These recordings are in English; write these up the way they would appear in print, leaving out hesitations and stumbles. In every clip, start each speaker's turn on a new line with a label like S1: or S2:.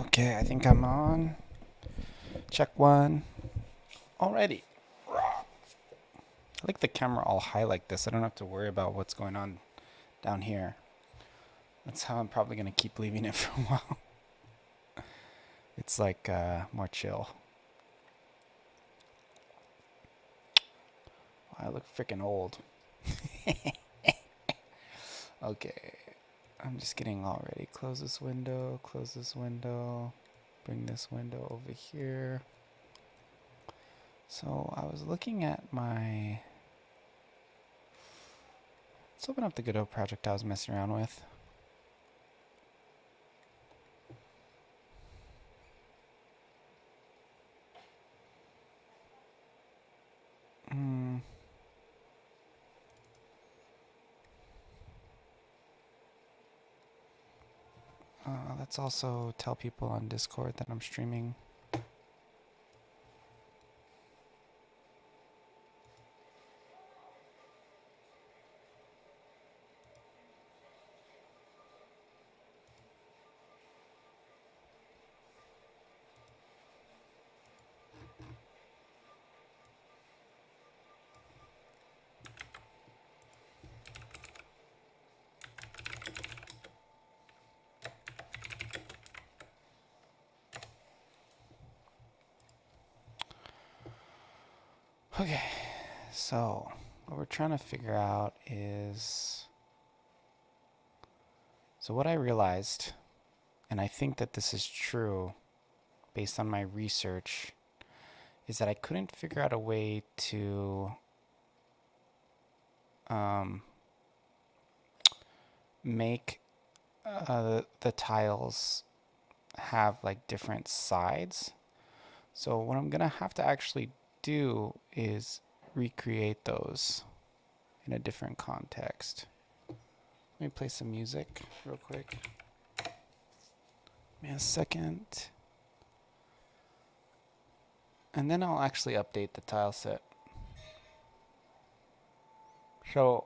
S1: Okay, I think I'm on. Check one. Already. I like the camera all high like this. I don't have to worry about what's going on down here. That's how I'm probably going to keep leaving it for a while. It's like more chill. I look freaking old. Okay. I'm just getting all ready. Close this window, bring this window over here. So I was looking at my... Let's open up the Godot project I was messing around with. Let's also tell people on Discord that I'm streaming. Okay, so what we're trying to figure out is... So what I realized, and I think that this is true based on my research, is that I couldn't figure out a way to make the tiles have like different sides. So what I'm gonna have to actually do is recreate those in a different context. Let me play some music real quick. Give me a second. And then I'll actually update the tile set. So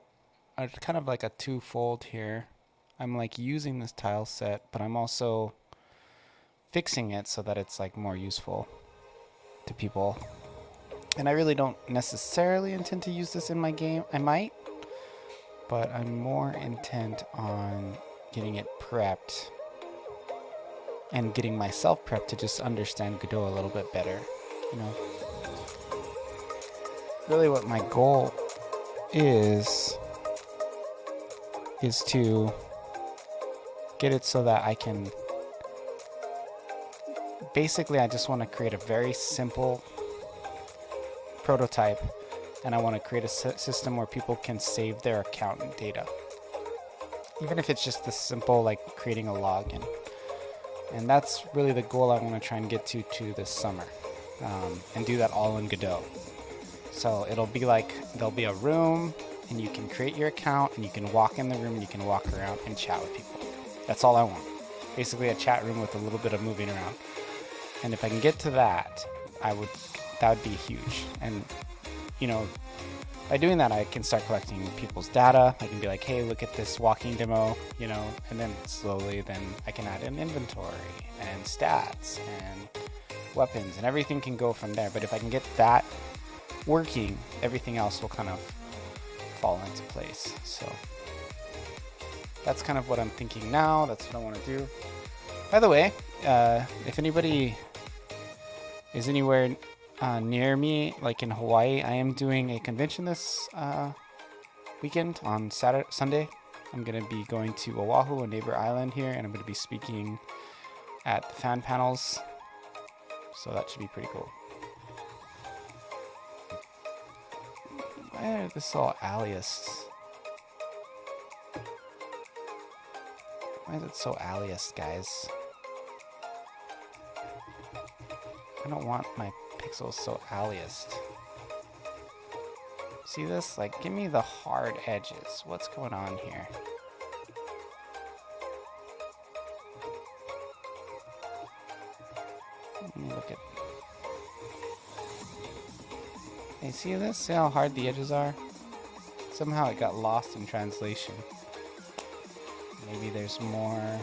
S1: it's kind of like a twofold here. I'm like using this tile set, but I'm also fixing it so that it's like more useful to people. And I really don't necessarily intend to use this in my game. I might, but I'm more intent on getting it prepped and getting myself prepped to just understand Godot a little bit better, you know. Really what my goal is to get it so that I can... Basically, I just want to create a very simple prototype, and I want to create a system where people can save their account and data, even if it's just the simple like creating a login. And that's really the goal I want to try and get to this summer, and do that all in Godot. So it'll be like there'll be a room and you can create your account and you can walk in the room and you can walk around and chat with people. That's all I want. Basically a chat room with a little bit of moving around. And if I can get to that, that would be huge. And, you know, by doing that, I can start collecting people's data. I can be like, hey, look at this walking demo, you know, and then slowly then I can add an inventory and stats and weapons, and everything can go from there. But if I can get that working, everything else will kind of fall into place. So that's kind of what I'm thinking now. That's what I want to do. By the way, if anybody is anywhere near me, like in Hawaii, I am doing a convention this weekend on Sunday. I'm going to be going to Oahu, a neighbor island here, and I'm going to be speaking at the fan panels. So that should be pretty cool. Why are this all aliased? Why is it so aliased, guys? I don't want my pixels so aliased. See this? Like, give me the hard edges. What's going on here? Let me look at... Hey, see this? See how hard the edges are? Somehow it got lost in translation. Maybe there's more...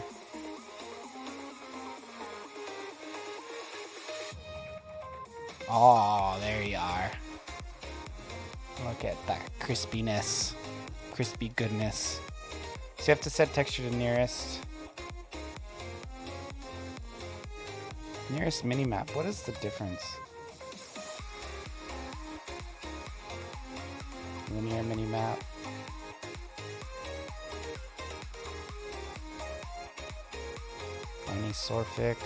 S1: Oh, there you are. Look at that crispiness, crispy goodness. So you have to set texture to nearest. Nearest minimap, what is the difference? Linear minimap. Anisorphic.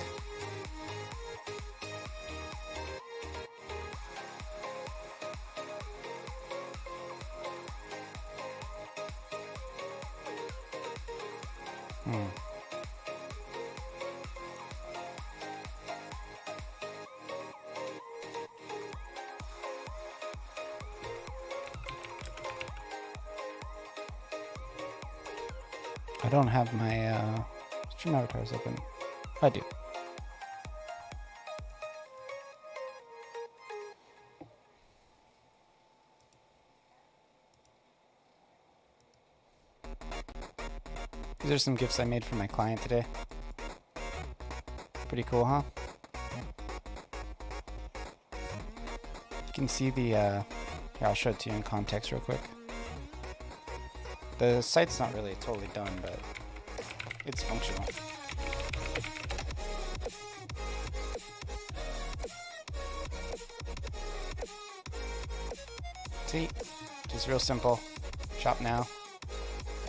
S1: I don't have my stream avatars open. I do. These are some GIFs I made for my client today. Pretty cool, huh? You can see the, here, I'll show it to you in context real quick. The site's not really totally done, but it's functional. See? Just real simple. Shop now.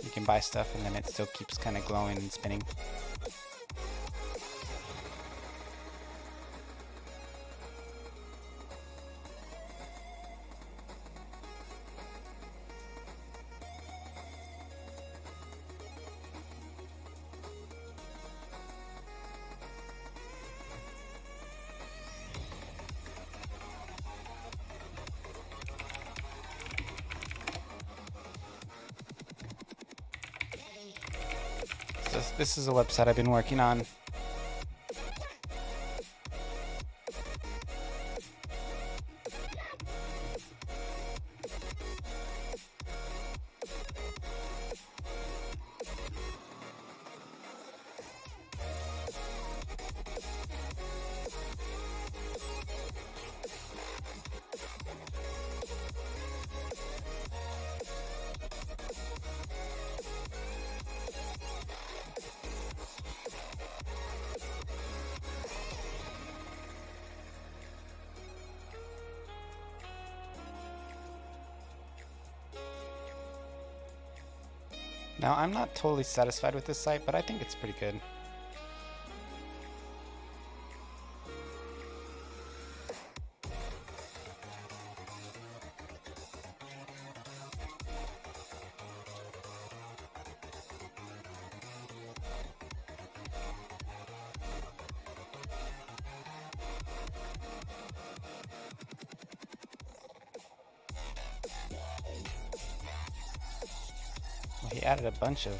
S1: You can buy stuff and then it still keeps kind of glowing and spinning. This is a website I've been working on. Now, I'm not totally satisfied with this site, but I think it's pretty good. He added a bunch of...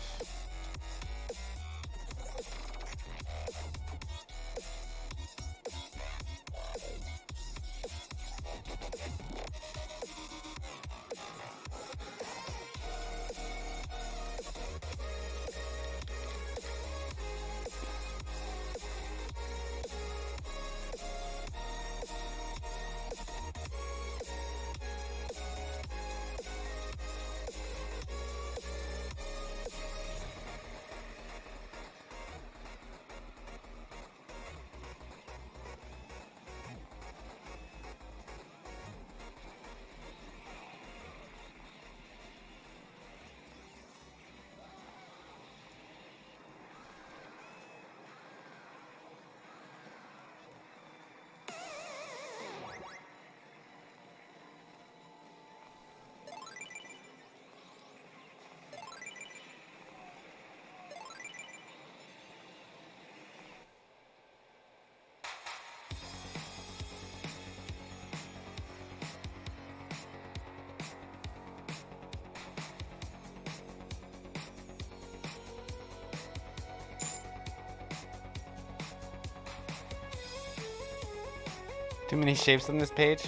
S1: Too many shapes on this page?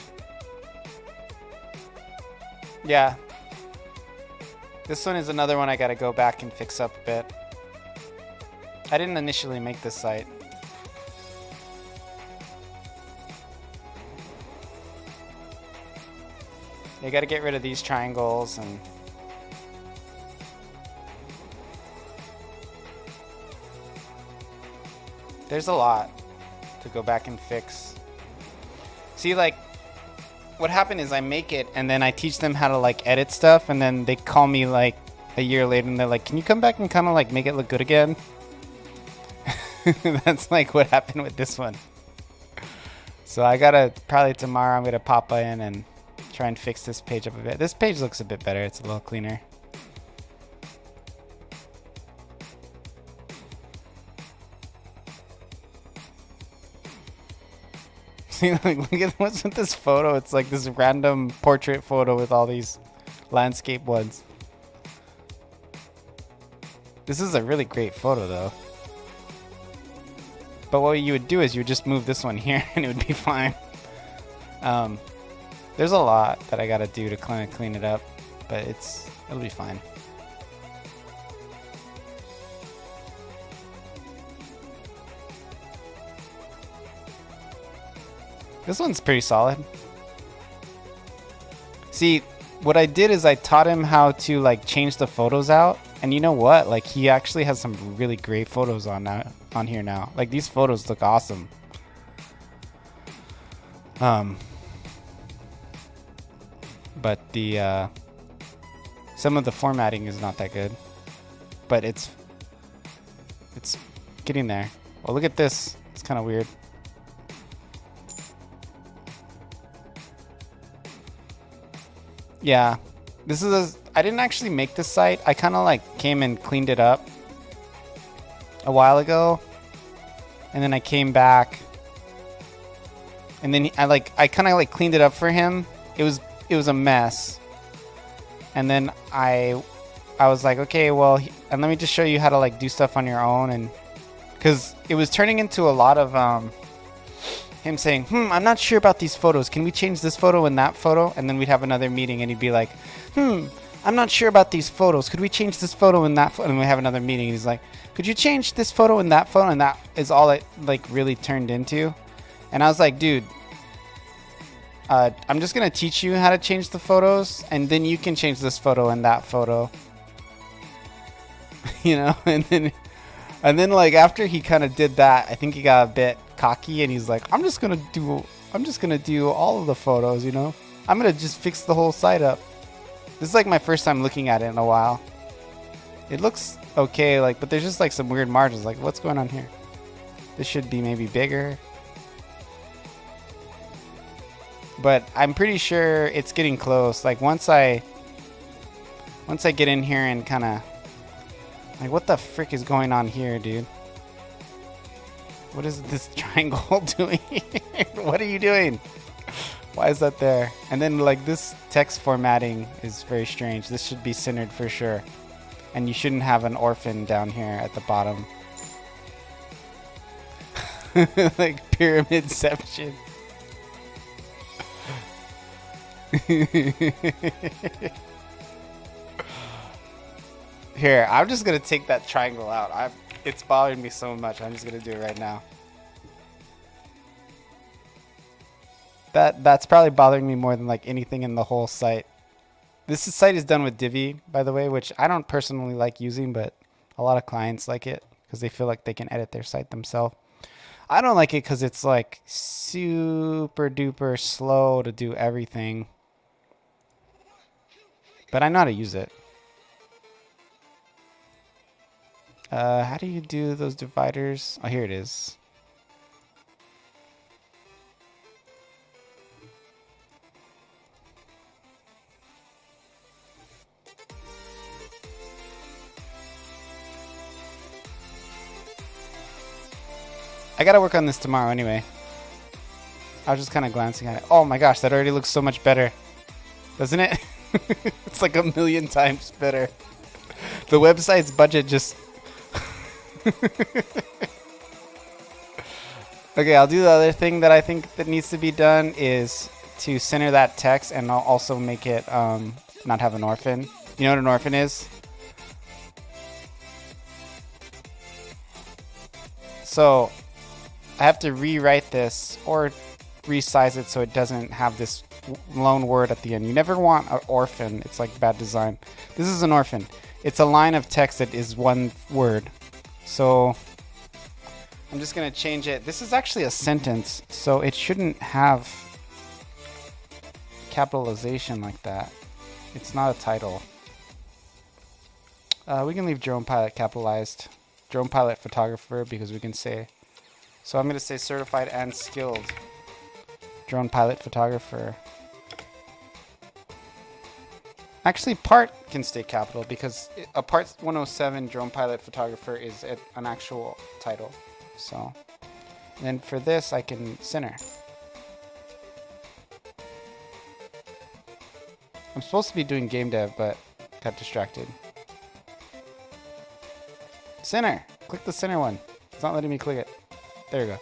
S1: Yeah. This one is another one I gotta go back and fix up a bit. I didn't initially make this site. You gotta get rid of these triangles and there's a lot to go back and fix. See, like, what happened is I make it and then I teach them how to like edit stuff, and then they call me like a year later and they're like, can you come back and kind of like make it look good again? That's like what happened with this one. So I gotta, probably tomorrow I'm gonna pop in and try and fix this page up a bit. This page looks a bit better. It's a little cleaner. See, like, look at what's with this photo. It's like this random portrait photo with all these landscape ones. This is a really great photo though. But what you would do is you would just move this one here and it would be fine. There's a lot that I gotta do to kind of clean it up, but it'll be fine. This one's pretty solid. See, what I did is I taught him how to like change the photos out, and you know what? Like, he actually has some really great photos on here now. Like, these photos look awesome. But the some of the formatting is not that good, but it's getting there. Well, look at this. It's kind of weird. Yeah, this is I didn't actually make this site. I kind of like came and cleaned it up a while ago, and then I came back, and then I kind of like cleaned it up for him. It was a mess, and then I was like, okay, well, and let me just show you how to like do stuff on your own, and because it was turning into a lot of him saying, I'm not sure about these photos. Can we change this photo and that photo? And then we'd have another meeting and he'd be like, I'm not sure about these photos. Could we change this photo and that photo? And we have another meeting and he's like, could you change this photo and that photo? And that is all it like really turned into. And I was like, dude, I'm just going to teach you how to change the photos, and then you can change this photo and that photo. You know, and then like after he kind of did that, I think he got a bit cocky and he's like, I'm just gonna do all of the photos, you know? I'm gonna just fix the whole site up. This is like my first time looking at it in a while. It looks okay, like, but there's just like some weird margins. Like, what's going on here? This should be maybe bigger. But I'm pretty sure it's getting close. Like once I get in here and kind of like, what the frick is going on here, dude? What is this triangle doing? What are you doing? Why is that there? And then like this text formatting is very strange. This should be centered for sure. And you shouldn't have an orphan down here at the bottom. Like pyramidception. Here, I'm just gonna take that triangle out. It's bothering me so much. I'm just gonna do it right now. That's probably bothering me more than like anything in the whole site. This site is done with Divi, by the way, which I don't personally like using, but a lot of clients like it because they feel like they can edit their site themselves. I don't like it because it's like super duper slow to do everything. But I know how to use it. How do you do those dividers? Oh, here it is. I gotta work on this tomorrow anyway. I was just kind of glancing at it. Oh my gosh, that already looks so much better. Doesn't it? It's like 1,000,000 times better. The website's budget just... Okay, I'll do the other thing that I think that needs to be done is to center that text, and I'll also make it not have an orphan. You know what an orphan is? So I have to rewrite this, or resize it so it doesn't have this lone word at the end. You never want an orphan. It's like bad design. This is an orphan. It's a line of text that is one word. So I'm just going to change it. This is actually a sentence, so it shouldn't have capitalization like that. It's not a title. We can leave drone pilot capitalized. Drone pilot photographer, because we can say. So I'm going to say certified and skilled drone pilot photographer. Actually, part can stay capital because a part 107 drone pilot photographer is an actual title. So then for this, I can center. I'm supposed to be doing game dev, but got distracted. Center. Click the center one. It's not letting me click it. There you go.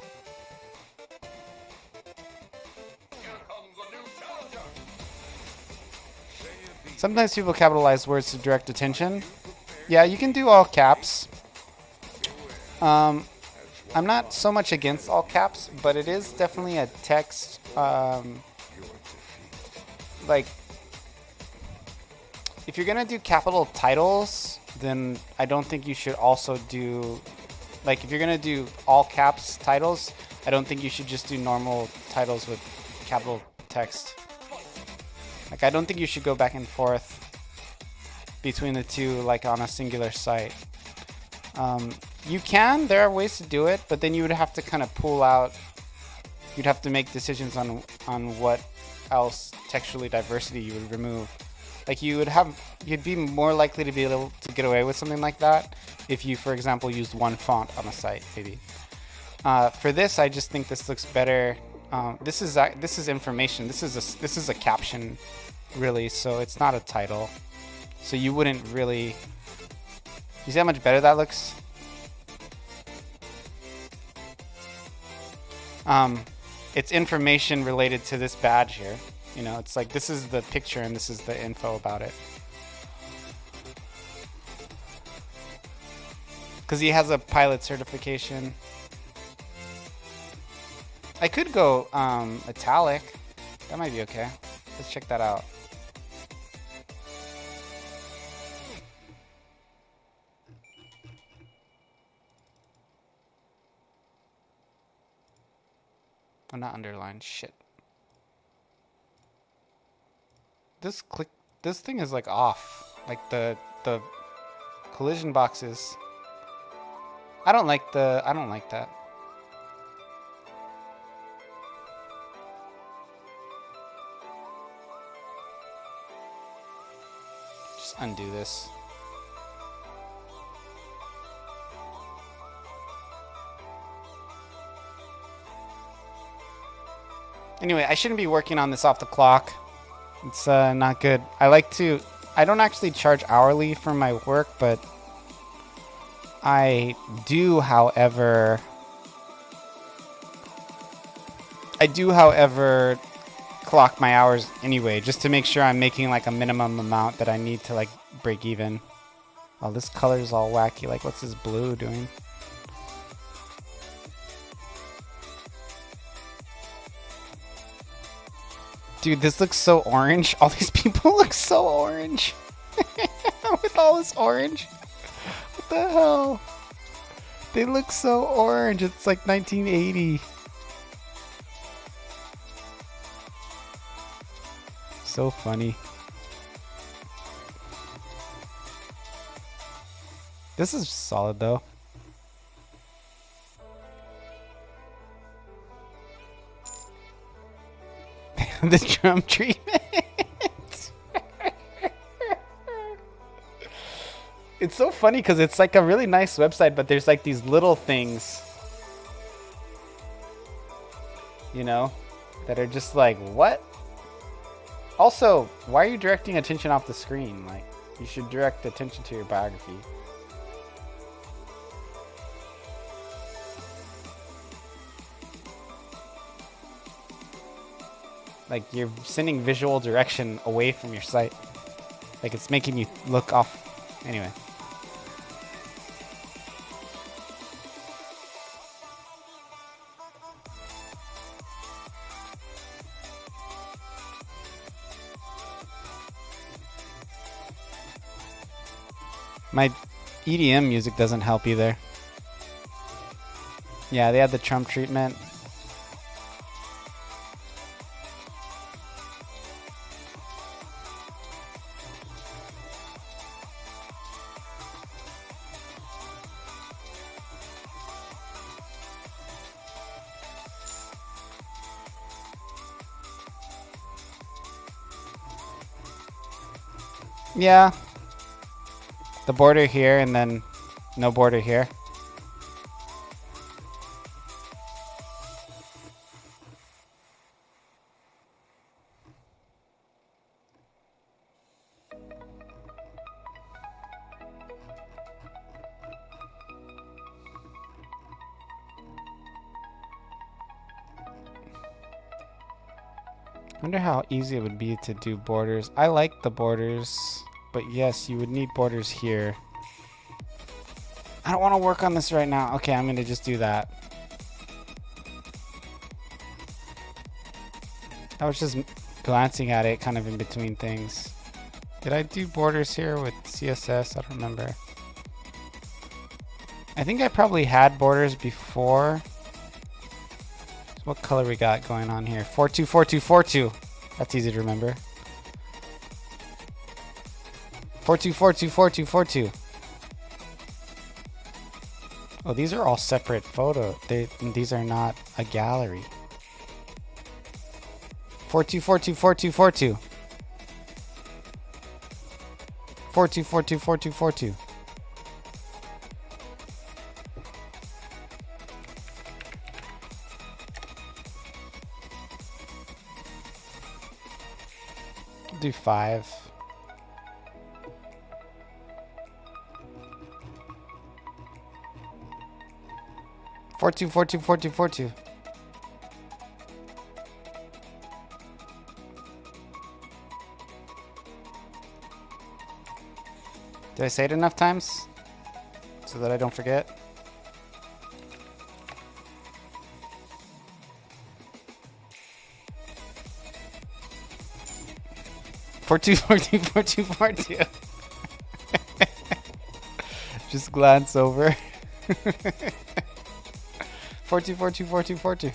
S1: Sometimes people capitalize words to direct attention. Yeah, you can do all caps. I'm not so much against all caps, but it is definitely a text, like, if you're gonna do capital titles, then I don't think you should also do, like, if you're gonna do all caps titles, I don't think you should just do normal titles with capital text. Like, I don't think you should go back and forth between the two, like on a singular site. You can, there are ways to do it, but then you would have to kind of pull out, you'd have to make decisions on what else textually diversity you would remove. Like, you'd be more likely to be able to get away with something like that if you, for example, used one font on a site, maybe. For this, I just think this looks better. This is information. This is a caption, really. So it's not a title. So you wouldn't really. You see how much better that looks? It's information related to this badge here. You know, it's like this is the picture and this is the info about it. Because he has a pilot certification. I could go italic. That might be okay. Let's check that out. Oh, not underlined. Shit. This thing is like off. Like the collision boxes. I don't like that. Just undo this. Anyway, I shouldn't be working on this off the clock. It's not good. I don't actually charge hourly for my work, but I do, however, clock my hours anyway, just to make sure I'm making like a minimum amount that I need to like break even. Oh, this color's all wacky. Like, what's this blue doing? Dude, this looks so orange. All these people look so orange. With all this orange. What the hell? They look so orange. It's like 1980. So funny. This is solid though. The drum treatment. It's so funny because it's like a really nice website, but there's like these little things, you know, that are just like, what? Also, why are you directing attention off the screen? Like, you should direct attention to your biography. Like, you're sending visual direction away from your site. Like, it's making you look off. Anyway. My EDM music doesn't help either. Yeah, they had the Trump treatment. Yeah. The border here and then no border here. I wonder how easy it would be to do borders. I like the borders, but yes, you would need borders here. I don't want to work on this right now. Okay, I'm going to just do that. I was just glancing at it kind of in between things. Did I do borders here with CSS? I don't remember. I think I probably had borders before. So what color we got going on here? 424242. That's easy to remember. 42424242. Oh, these are all separate photos. These are not a gallery. 42424242. 42424242. Do 5. Four two. Did I say it enough times so that I don't forget? Four two. Just glance over. 42424242.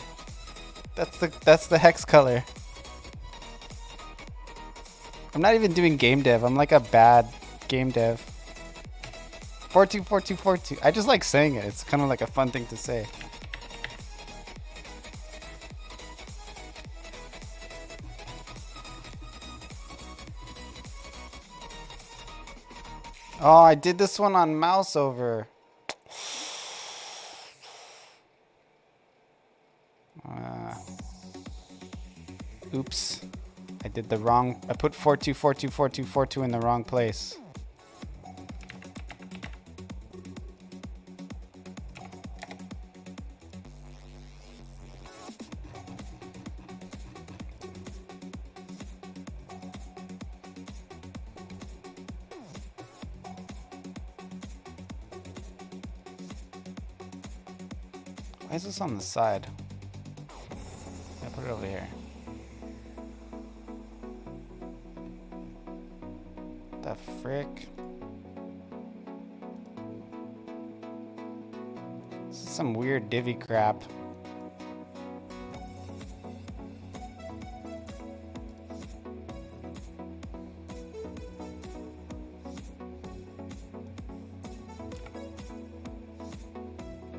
S1: That's the hex color. I'm not even doing game dev. I'm like a bad game dev. 424242. I just like saying it. It's kind of like a fun thing to say. Oh, I did this one on mouse over. Oops. I did the wrong. I put 42424242 in the wrong place. Why is this on the side? I put it over here. The frick? This is some weird divvy crap.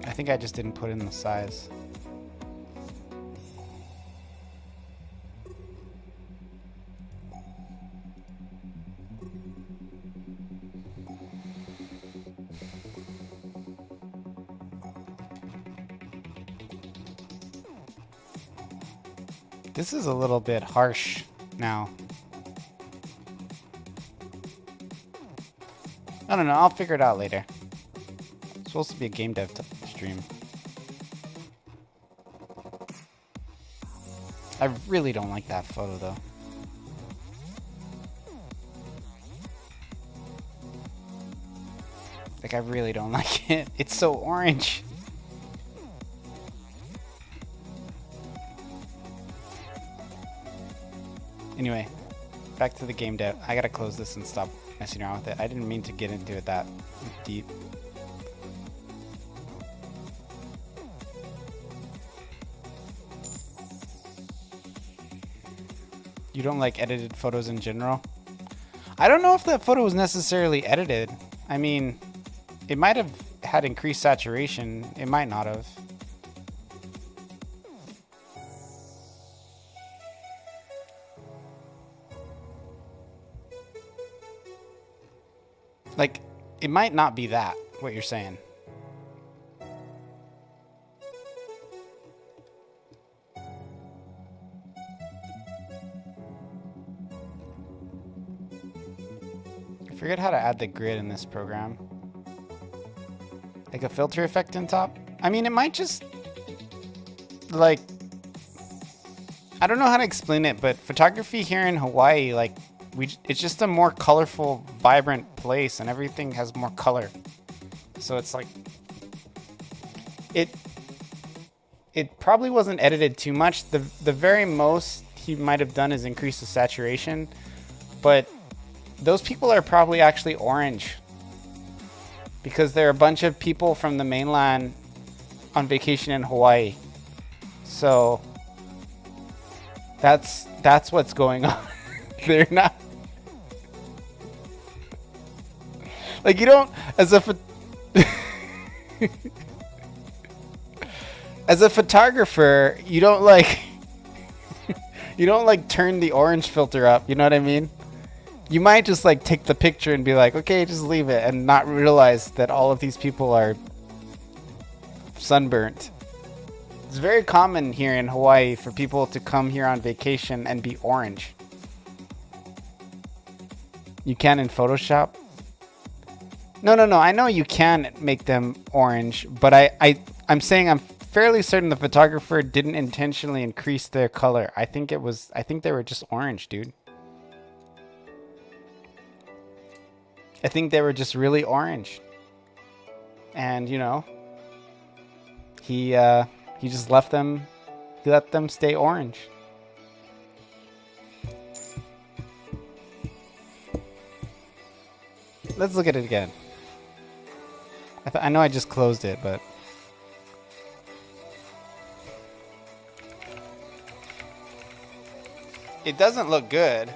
S1: I think I just didn't put in the size. This is a little bit harsh now. I don't know, I'll figure it out later. It's supposed to be a game dev stream. I really don't like that photo though. Like, I really don't like it. It's so orange. Anyway, back to the game dev. I gotta close this and stop messing around with it. I didn't mean to get into it that deep. You don't like edited photos in general? I don't know if that photo was necessarily edited. I mean, it might have had increased saturation. It might not have. Like, it might not be that, what you're saying. I forget how to add the grid in this program. Like a filter effect on top? I mean, it might just, like, I don't know how to explain it, but photography here in Hawaii, like, it's just a more colorful, vibrant place, and everything has more color. So it's like, it probably wasn't edited too much. The very most he might have done is increase the saturation, but those people are probably actually orange because they're a bunch of people from the mainland on vacation in Hawaii. So that's what's going on. They're not. Like, you don't, as a photographer, you don't like turn the orange filter up, you know what I mean? You might just like take the picture and be like, okay, just leave it, and not realize that all of these people are sunburnt. It's very common here in Hawaii for people to come here on vacation and be orange. You can in Photoshop? No. I know you can make them orange, but I'm saying I'm fairly certain the photographer didn't intentionally increase their color. I think they were just orange, dude. I think they were just really orange. And, you know, he just let them stay orange. Let's look at it again. I know I just closed it, but it doesn't look good.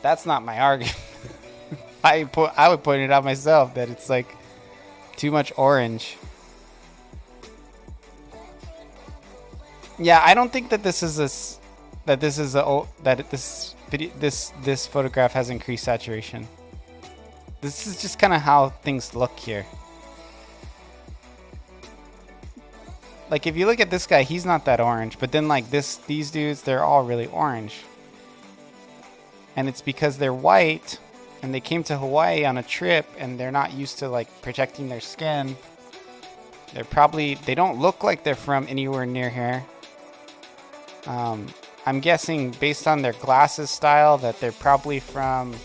S1: That's not my argument. I would point it out myself that it's like too much orange. Yeah, I don't think that this photograph has increased saturation. This is just kind of how things look here. Like, if you look at this guy, he's not that orange, but then like these dudes, they're all really orange. And it's because they're white and they came to Hawaii on a trip and they're not used to like protecting their skin. They don't look like they're from anywhere near here. I'm guessing based on their glasses style that they're probably from,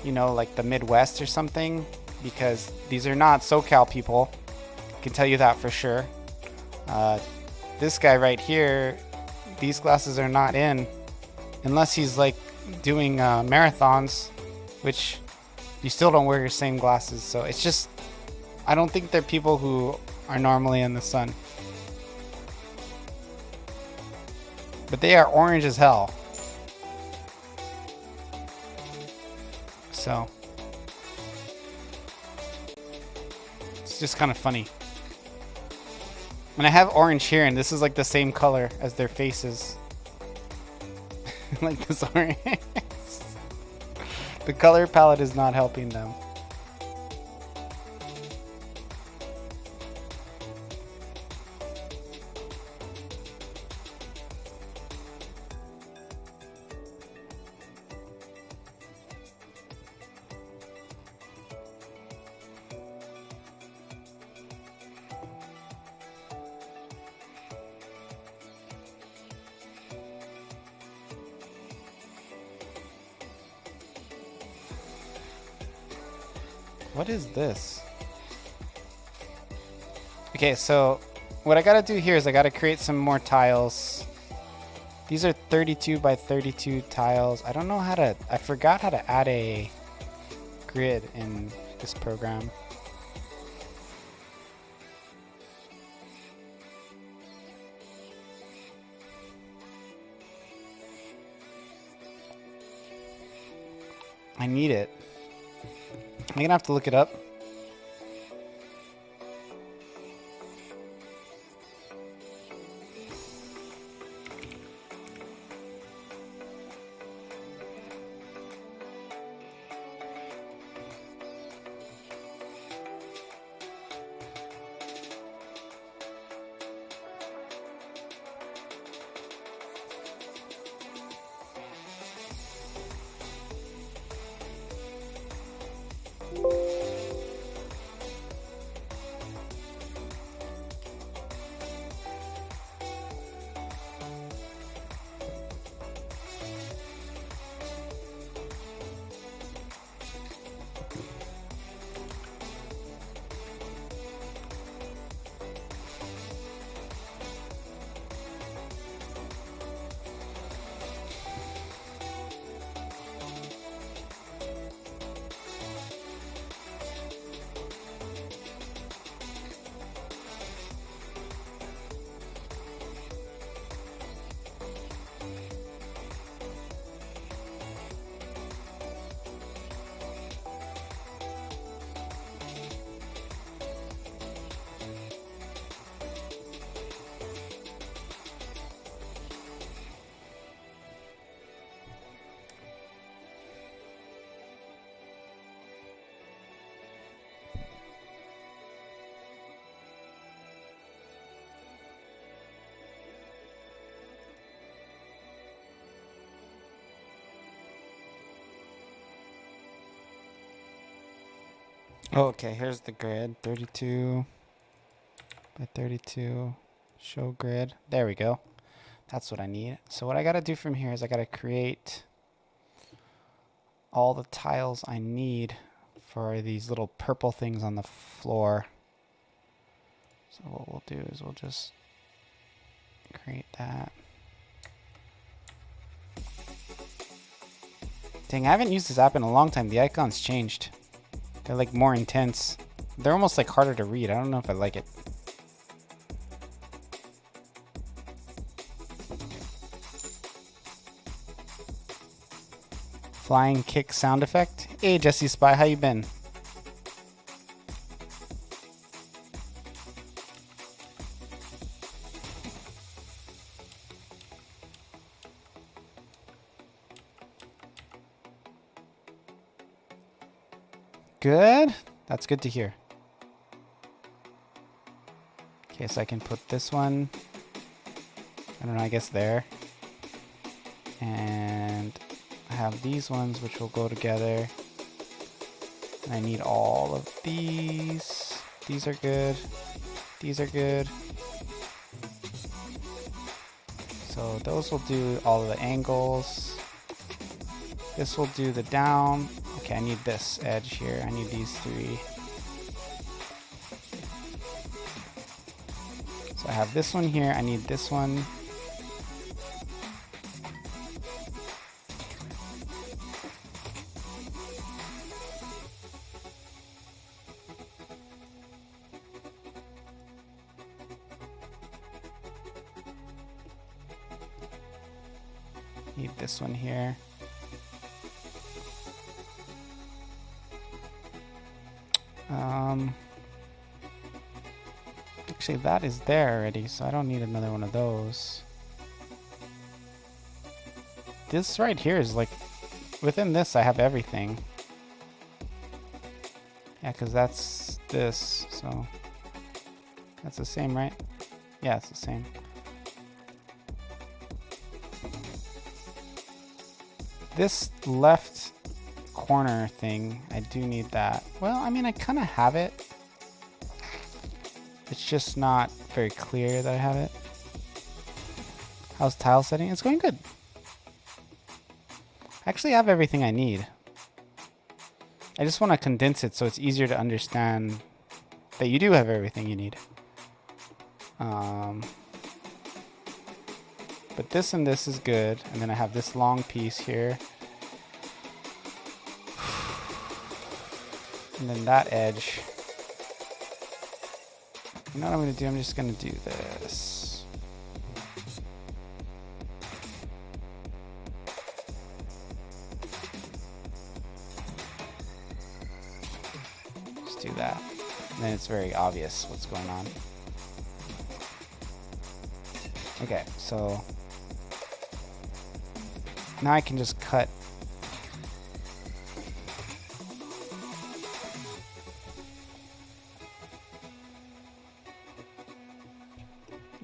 S1: you know, like the Midwest or something, because these are not SoCal people. I can tell you that for sure. This guy right here, these glasses are not in, unless he's like doing marathons, which you still don't wear your same glasses. So it's just, I don't think they're people who are normally in the sun. But they are orange as hell. So it's just kind of funny. And I have orange here, and this is like the same color as their faces. Like this orange. The color palette is not helping them. What is this? Okay, so what I gotta do here is I gotta create some more tiles. These are 32 by 32 tiles. I don't know how to, I forgot how to add a grid in this program. I need it. I'm gonna have to look it up. Okay, here's the grid. 32 by 32. Show grid. There we go. That's what I need. So what I gotta do from here is I gotta create all the tiles I need for these little purple things on the floor. So what we'll do is we'll just create that. Dang, I haven't used this app in a long time. The icons changed. They're like more intense. They're almost like harder to read. I don't know if I like it. Flying kick sound effect. Hey, Jesse Spy, how you been? Good. That's good to hear. Okay, so I can put this one, I don't know, I guess there. And I have these ones which will go together. And I need all of these. These are good. These are good. So those will do all of the angles. This will do the down. Okay, I need this edge here. I need these three. So I have this one here. I need this one. Need this one here. Actually, that is there already, so I don't need another one of those. This right here is like, within this I have everything. Yeah, because that's this, so that's the same, right? Yeah, it's the same. This left corner thing, I do need that. Well, I mean, I kind of have it. It's just not very clear that I have it. How's tile setting? It's going good. I actually have everything I need. I just want to condense it so it's easier to understand that you do have everything you need. But this and this is good. And then I have this long piece here. And then that edge. You know what I'm going to do? I'm just going to do this. Just do that. And then it's very obvious what's going on. Okay, so now I can just cut.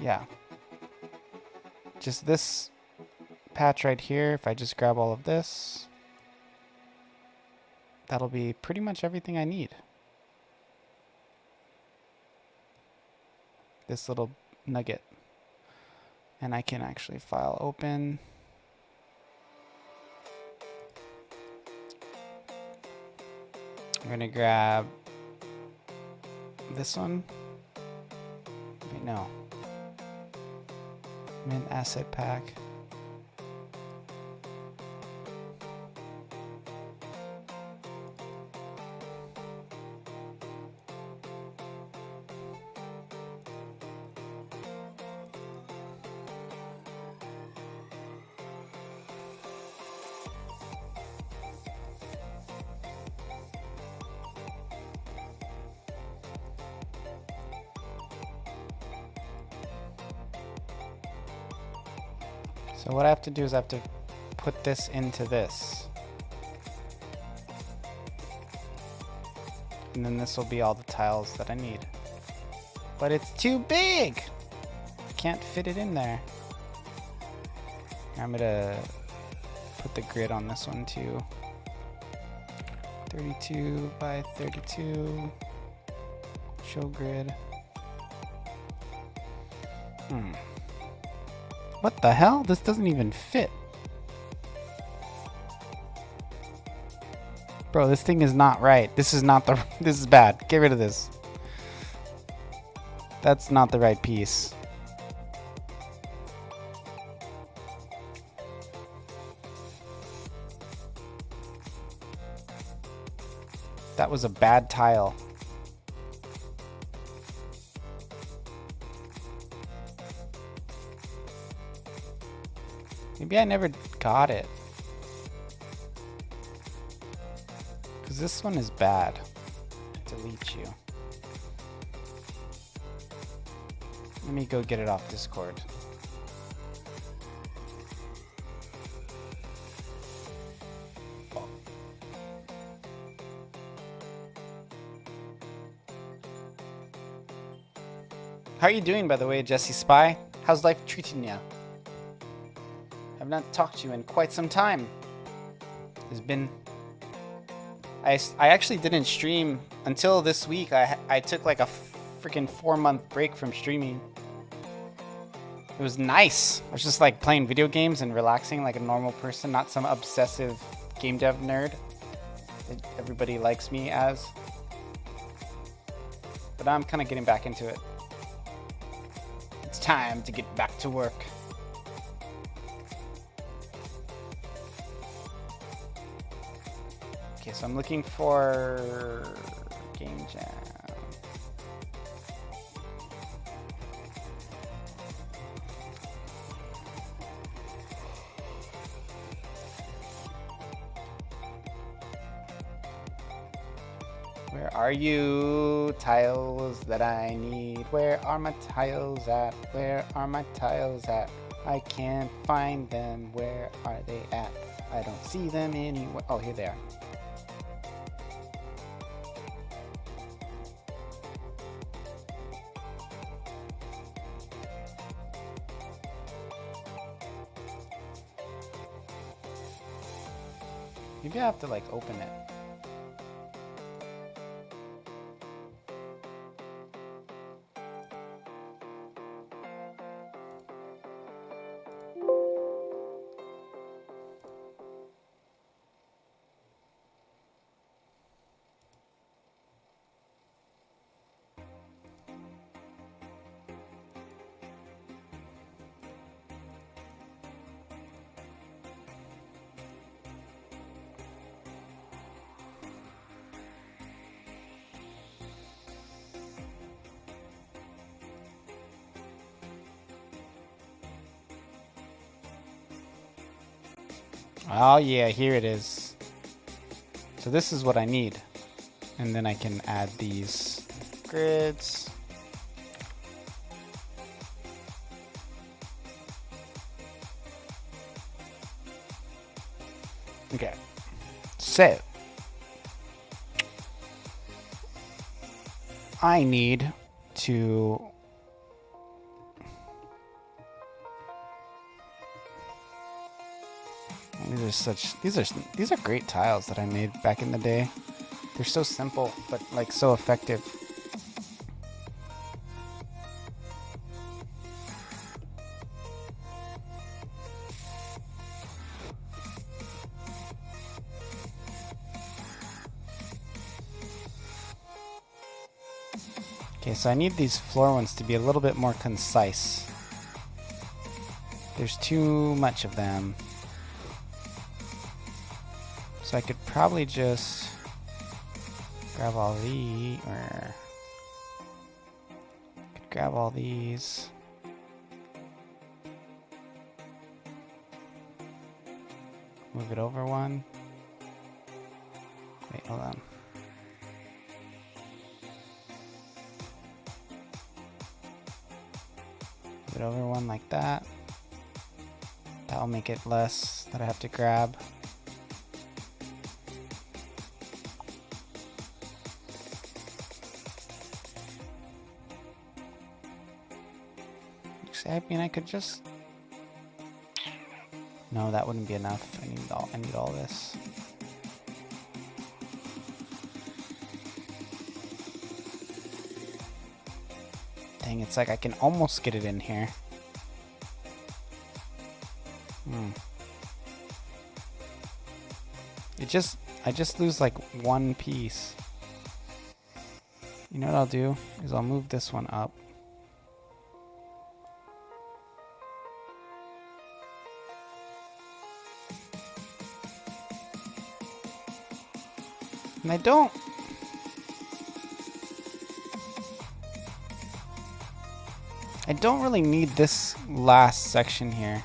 S1: Yeah. Just this patch right here, if I just grab all of this, that'll be pretty much everything I need. This little nugget. And I can actually file open. I'm gonna grab this one. Wait, no. Min asset pack. So what I have to do is I have to put this into this. And then this will be all the tiles that I need. But it's too big! I can't fit it in there. I'm gonna put the grid on this one too. 32 by 32. Show grid. What the hell? This doesn't even fit. Bro, this thing is not right. This is not the... This is bad. Get rid of this. That's not the right piece. That was a bad tile. Maybe I never got it. Because this one is bad. Delete you. Let me go get it off Discord. How are you doing, by the way, Jesse Spy? How's life treating you? I've not talked to you in quite some time. There's been... I actually didn't stream until this week. I took like a freaking 4-month break from streaming. It was nice. I was just like playing video games and relaxing like a normal person, not some obsessive game dev nerd that everybody likes me as. But I'm kind of getting back into it. It's time to get back to work. Okay, so I'm looking for Game Jam. Where are you? Tiles that I need. Where are my tiles at? Where are my tiles at? I can't find them. Where are they at? I don't see them anywhere. Oh, here they are. Maybe I have to like open it. Oh yeah, here it is. So this is what I need. And then I can add these grids. Okay. So I need to these are great tiles that I made back in the day. They're so simple, but like so effective. Okay, so I need these floor ones to be a little bit more concise. There's too much of them. So I could probably just grab all these, or could grab all these. Move it over one. Wait, hold on. Move it over one like that. That'll make it less that I have to grab. I mean, I could just... No, that wouldn't be enough. I need all this. Dang, it's like I can almost get it in here. I just lose like one piece. You know what I'll do? Is I'll move this one up. And I don't really need this last section here,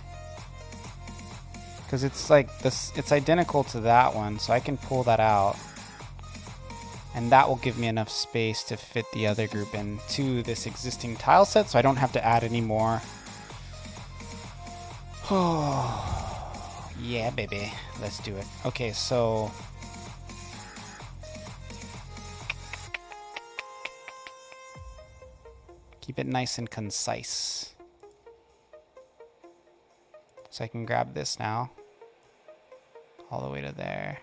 S1: because it's like this, it's identical to that one, so I can pull that out, and that will give me enough space to fit the other group into this existing tile set, so I don't have to add any more. Oh yeah, baby, let's do it. Okay, so keep it nice and concise. So I can grab this now, all the way to there.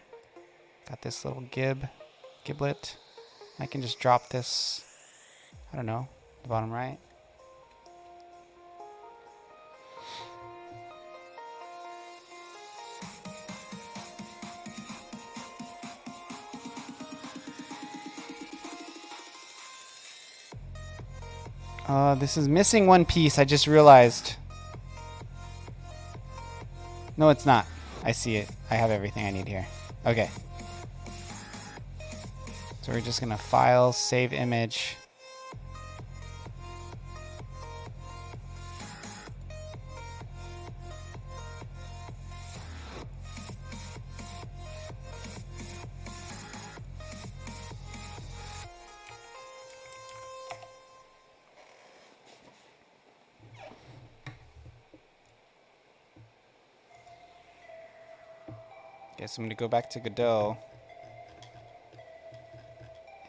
S1: Got this little giblet. I can just drop this, I don't know, the bottom right. This is missing one piece, I just realized. No, it's not. I see it. I have everything I need here. Okay. So we're just gonna file, save image. Okay, so I'm going to go back to Godot,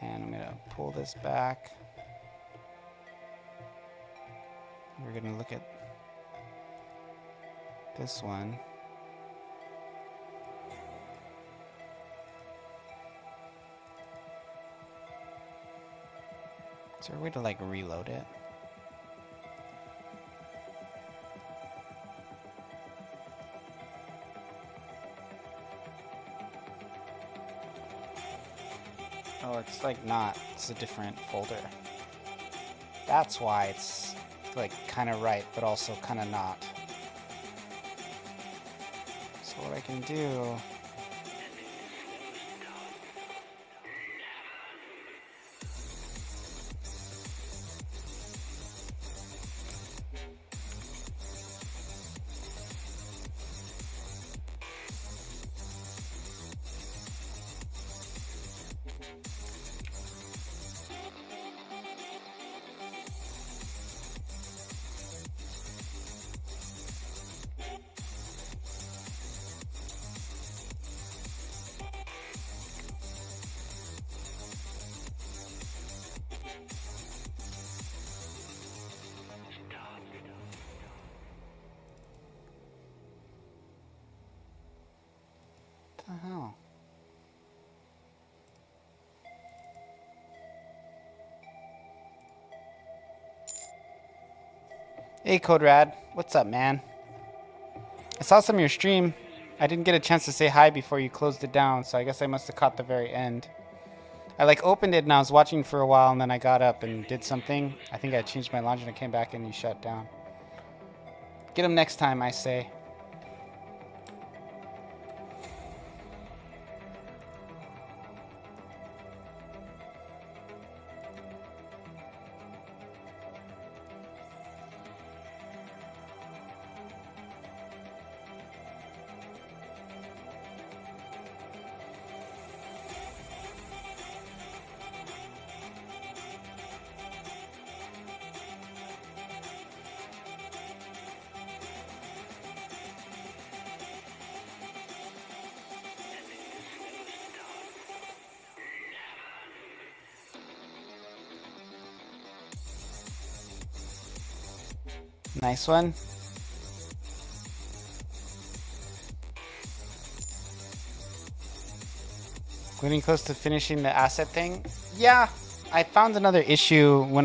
S1: and I'm going to pull this back. We're going to look at this one. Is there a way to like reload it? Oh, it's like not. It's a different folder. That's why it's like kind of right, but also kind of not. So what I can do... the hell? Hey, CodeRad. What's up, man? I saw some of your stream. I didn't get a chance to say hi before you closed it down, so I guess I must have caught the very end. I like opened it and I was watching for a while, and then I got up and did something. I think I changed my laundry and I came back and you shut down. Get him next time, I say. Nice one. Getting close to finishing the asset thing. Yeah, I found another issue when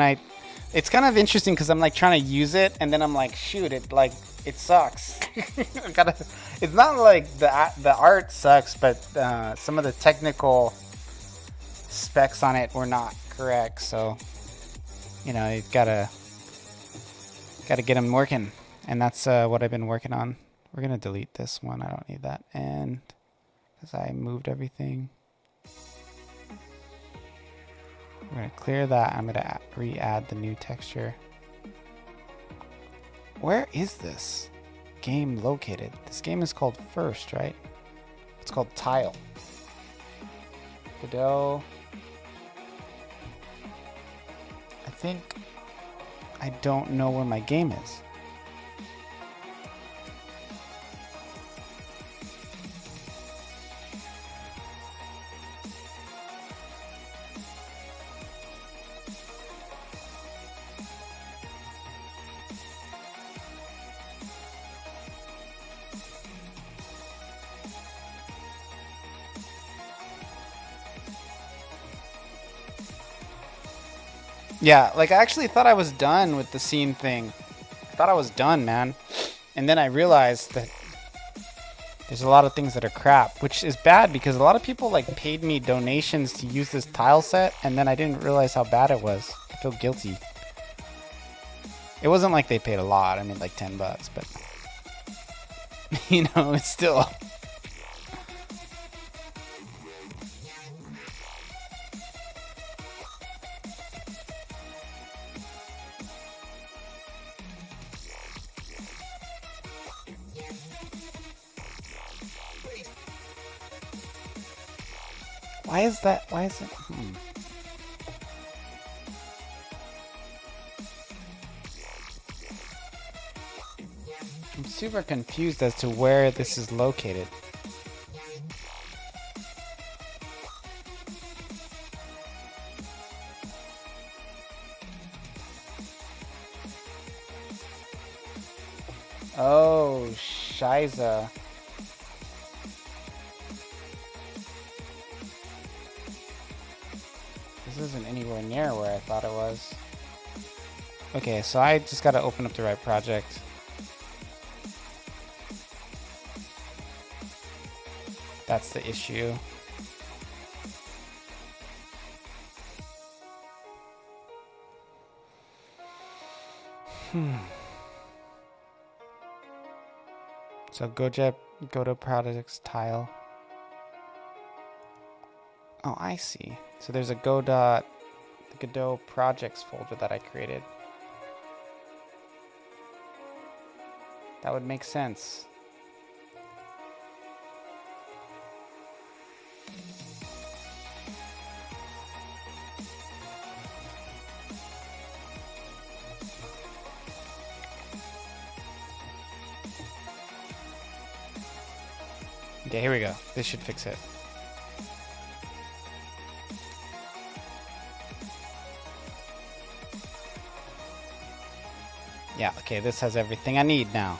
S1: it's kind of interesting because I'm like trying to use it and then I'm like, shoot, it sucks. It's not like the art sucks, but some of the technical specs on it were not correct. So, you know, you've gotta get them working, and that's what I've been working on. We're gonna delete this one. I don't need that, and because I moved everything, we're gonna clear that. I'm gonna re-add the new texture. Where is this game located? This game is called First, right? It's called Tile. Godot. I think I don't know where my game is. Yeah, like I actually thought I was done with the scene thing. I thought I was done, man. And then I realized that there's a lot of things that are crap, which is bad because a lot of people like paid me donations to use this tile set, and then I didn't realize how bad it was. I feel guilty. It wasn't like they paid a lot. I mean, like $10, but you know, it's still. Why is that? Why is it? I'm super confused as to where this is located. Oh, Shiza. This isn't anywhere near where I thought it was. Okay, so I just gotta open up the right project. That's the issue. So Godot projects tile. Oh, I see. So there's a Godot projects folder that I created. That would make sense. Okay, here we go. This should fix it. Yeah, okay, this has everything I need now.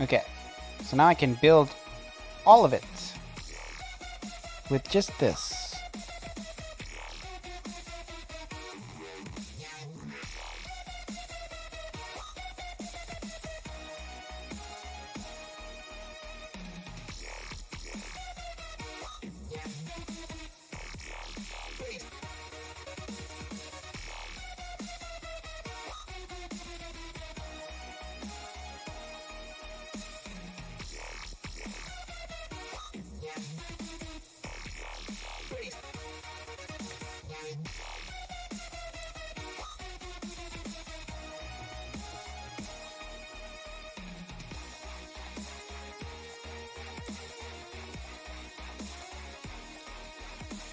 S1: Okay, so now I can build all of it with just this.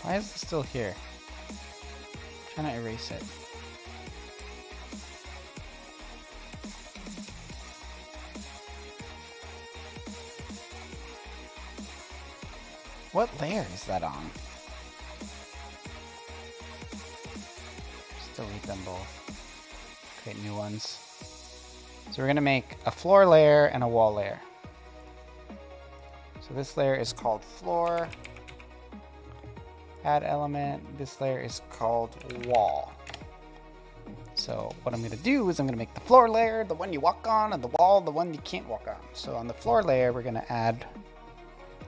S1: Why is it still here? I'm trying to erase it. What layer is that on? Just delete them both. Create new ones. So we're gonna make a floor layer and a wall layer. So this layer is called floor. Add element. This layer is called wall. So what I'm gonna do is I'm gonna make the floor layer the one you walk on, and the wall the one you can't walk on. So on the floor layer, we're gonna add.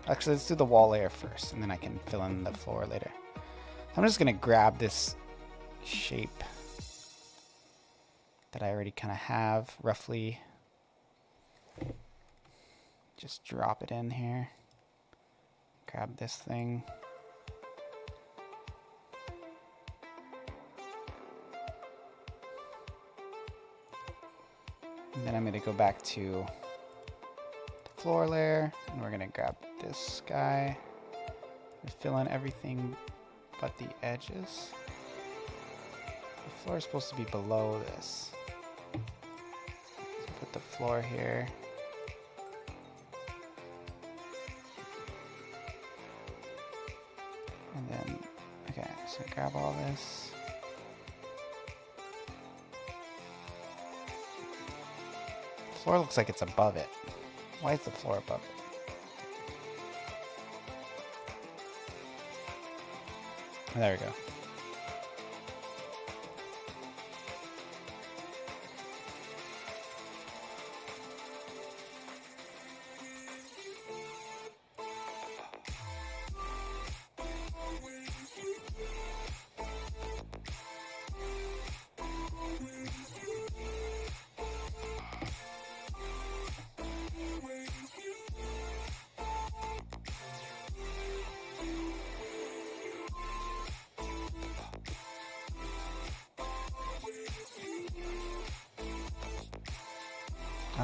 S1: Actually, let's do the wall layer first, and then I can fill in the floor later. I'm just gonna grab this shape that I already kind of have roughly. Just drop it in here. Grab this thing. And then I'm going to go back to the floor layer, and we're going to grab this guy and fill in everything but the edges. The floor is supposed to be below this. So put the floor here. And then, okay, so grab all this. The floor looks like it's above it. Why is the floor above it? There we go.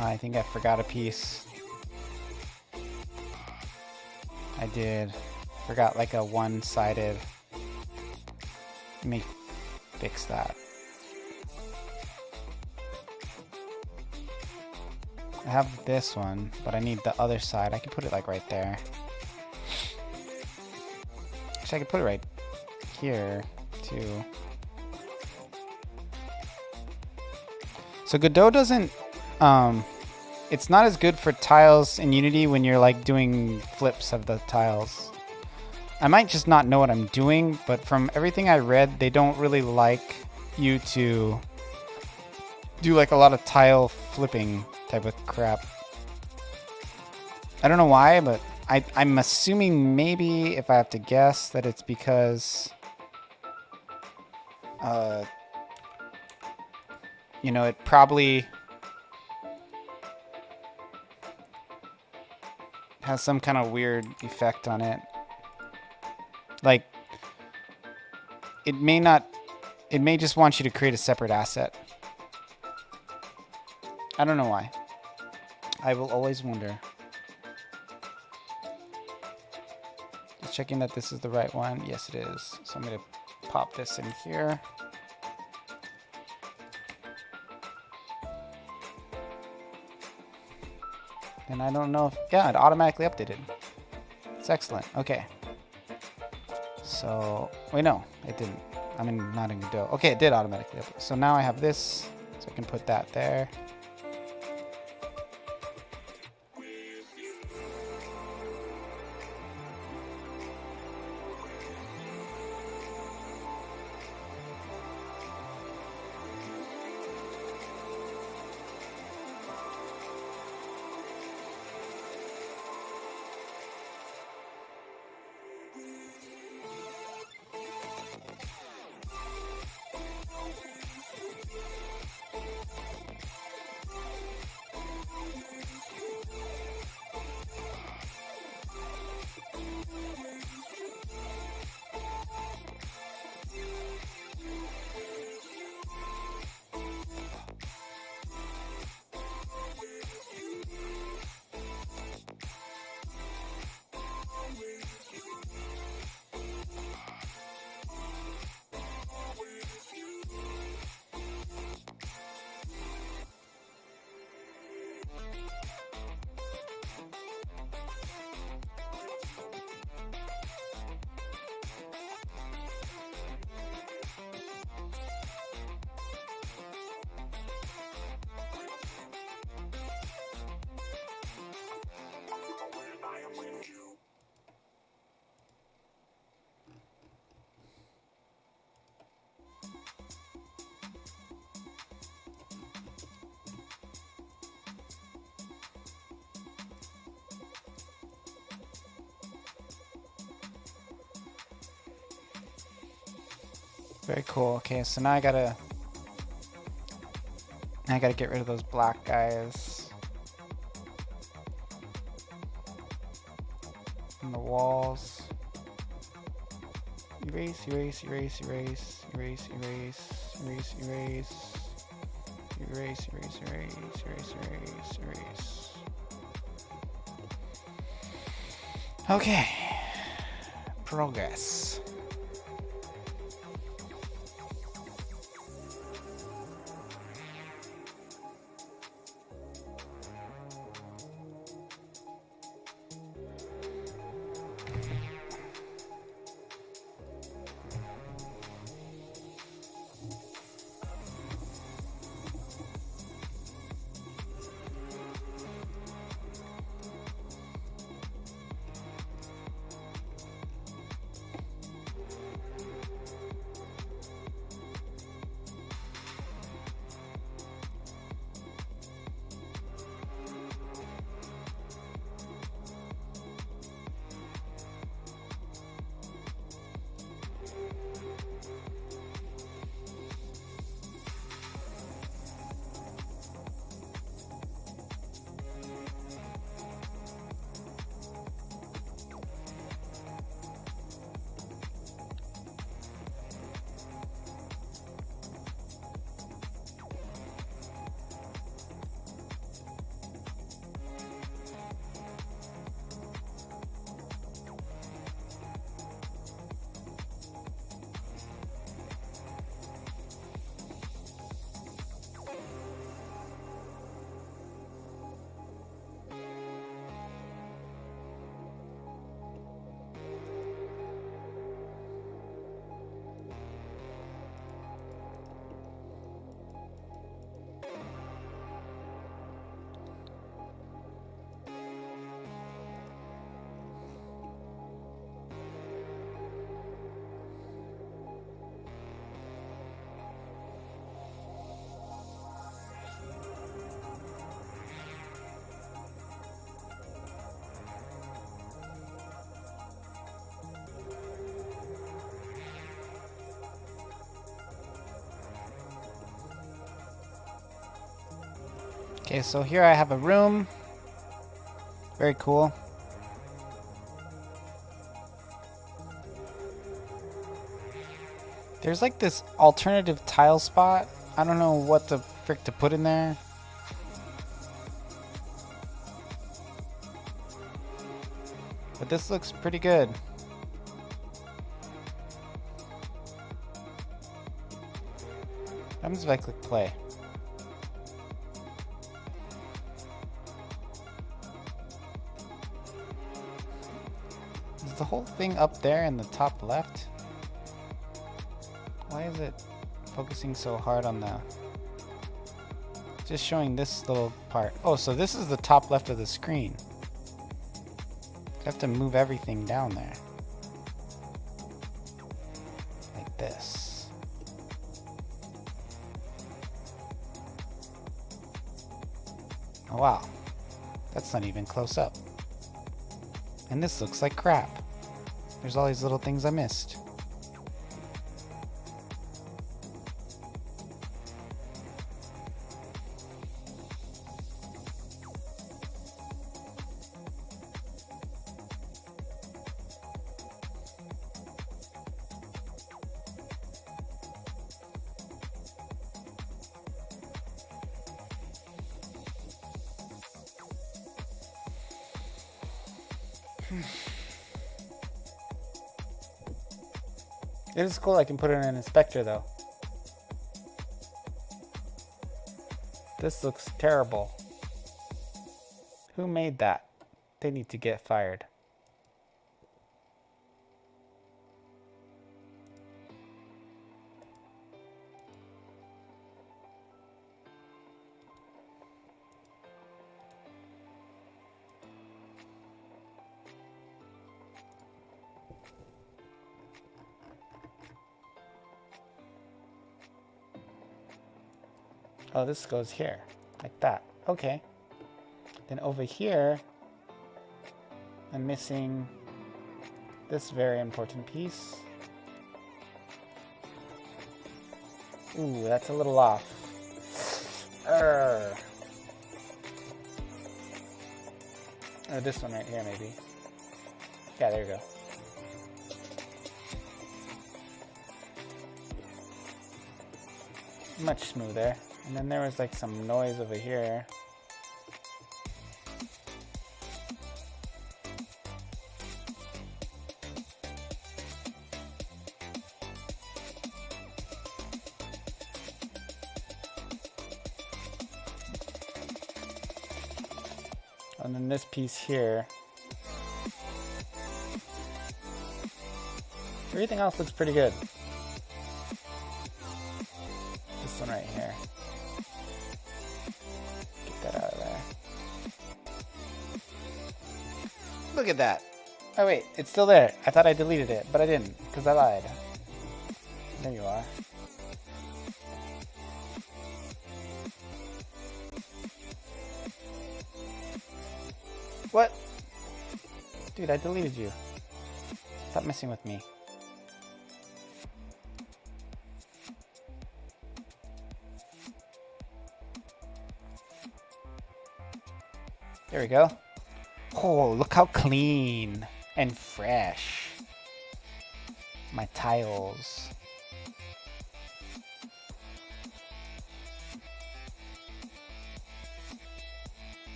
S1: I think I forgot a piece. I did. Forgot like a one-sided. Let me fix that. I have this one, but I need the other side. I can put it like right there. Actually, I could put it right here too. So Godot doesn't it's not as good for tiles in Unity when you're like doing flips of the tiles. I might just not know what I'm doing, but from everything I read, they don't really like you to do like a lot of tile flipping type of crap. I don't know why, but I'm assuming maybe, if I have to guess, that it's because you know, it probably has some kind of weird effect on it. Like, it may just want you to create a separate asset. I don't know why. I will always wonder. Just checking that this is the right one. Yes, it is. So I'm going to pop this in here. And I don't know if, yeah, it automatically updated. It's excellent. Okay. So, wait, no, it didn't. I mean, not in Godot. Okay, it did automatically update. So now I have this, so I can put that there. Very cool. Okay, so now I gotta get rid of those black guys and the walls. Erase, erase, erase, erase, erase, erase, erase, erase, erase, erase, erase, erase, erase, erase. Okay. Progress. Okay, so here I have a room. Very cool. There's like this alternative tile spot. I don't know what the frick to put in there. But this looks pretty good. What happens if I click play? Is the whole thing up there in the top left? Why is it focusing so hard on the... Just showing this little part. Oh, so this is the top left of the screen. I have to move everything down there. Like this. Oh wow. That's not even close up. And this looks like crap. There's all these little things I missed. It is cool I can put it in an inspector though. This looks terrible. Who made that? They need to get fired. Oh, this goes here, like that. Okay. Then over here, I'm missing this very important piece. Ooh, that's a little off. Or this one right here, maybe. Yeah, there you go. Much smoother. And then there was like some noise over here. And then this piece here. Everything else looks pretty good. This one right here. Get that out of there. Look at that. Oh wait, it's still there. I thought I deleted it, but I didn't, because I lied. There you are. What? Dude, I deleted you. Stop messing with me. There we go. Oh, look how clean and fresh my tiles.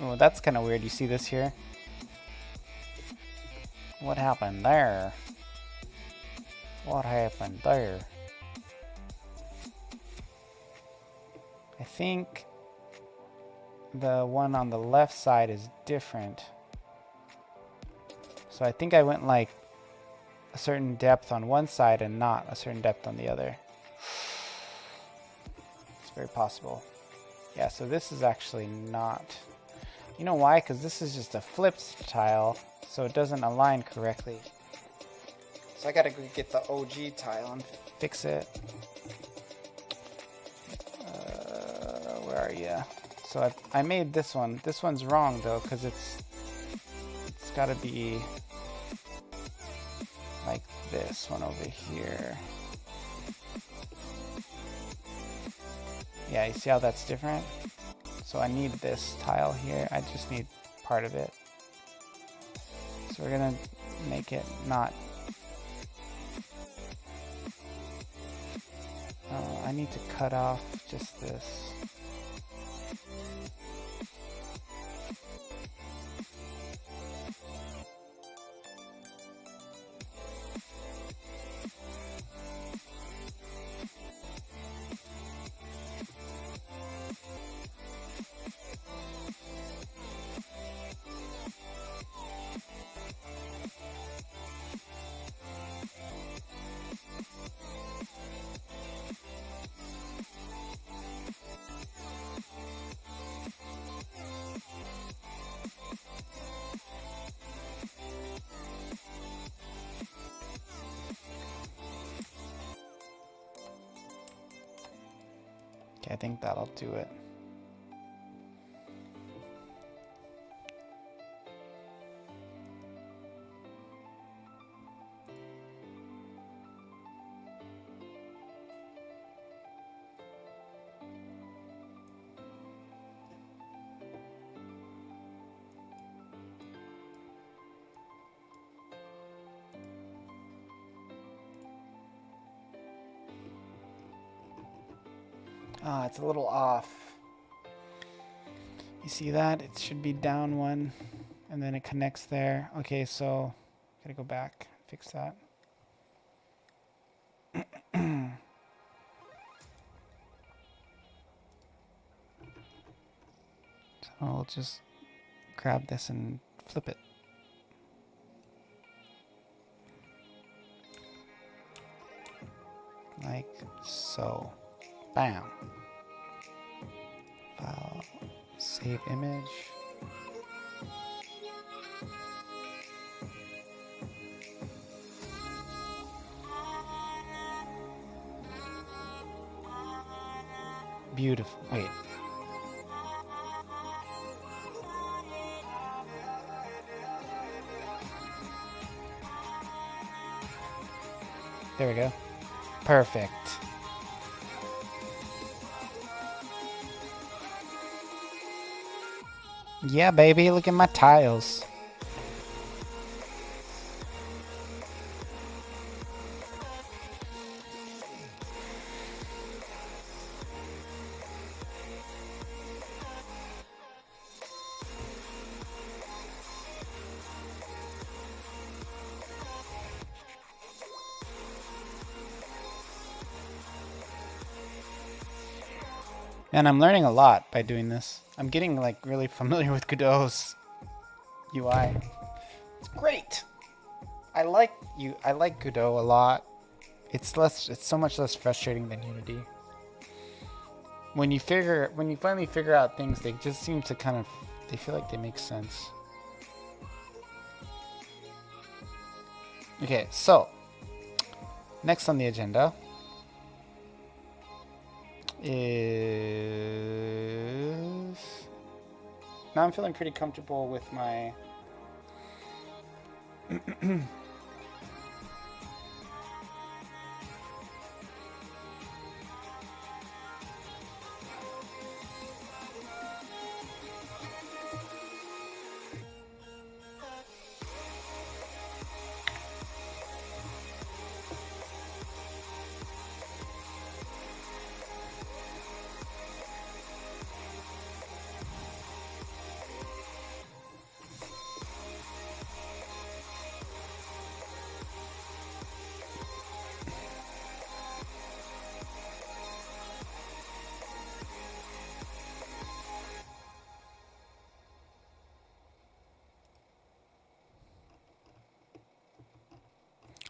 S1: Oh, that's kind of weird. You see this here? What happened there? What happened there? I think the one on the left side is different. So I think I went like a certain depth on one side and not a certain depth on the other. It's very possible. Yeah, so this is actually not... You know why? Because this is just a flipped tile, so it doesn't align correctly. So I gotta go get the OG tile and fix it. Where are you? So I made this one. This one's wrong though, because it's gotta be like this one over here. Yeah, you see how that's different? So I need this tile here. I just need part of it. So we're gonna make it not... Oh, I need to cut off just this. Okay, I think that'll do it. Ah, it's a little off. You see that? It should be down one, and then it connects there. Okay, so gotta go back, fix that. So I'll just grab this and flip it. Like so. Bam. File, save image. Beautiful. Wait. There we go. Perfect. Yeah, baby, look at my tiles. And I'm learning a lot by doing this. I'm getting like really familiar with Godot's UI. It's great. I like Godot a lot. It's so much less frustrating than Unity. When you finally figure out things, they just seem to they feel like they make sense. Okay, so next on the agenda is, now I'm feeling pretty comfortable with my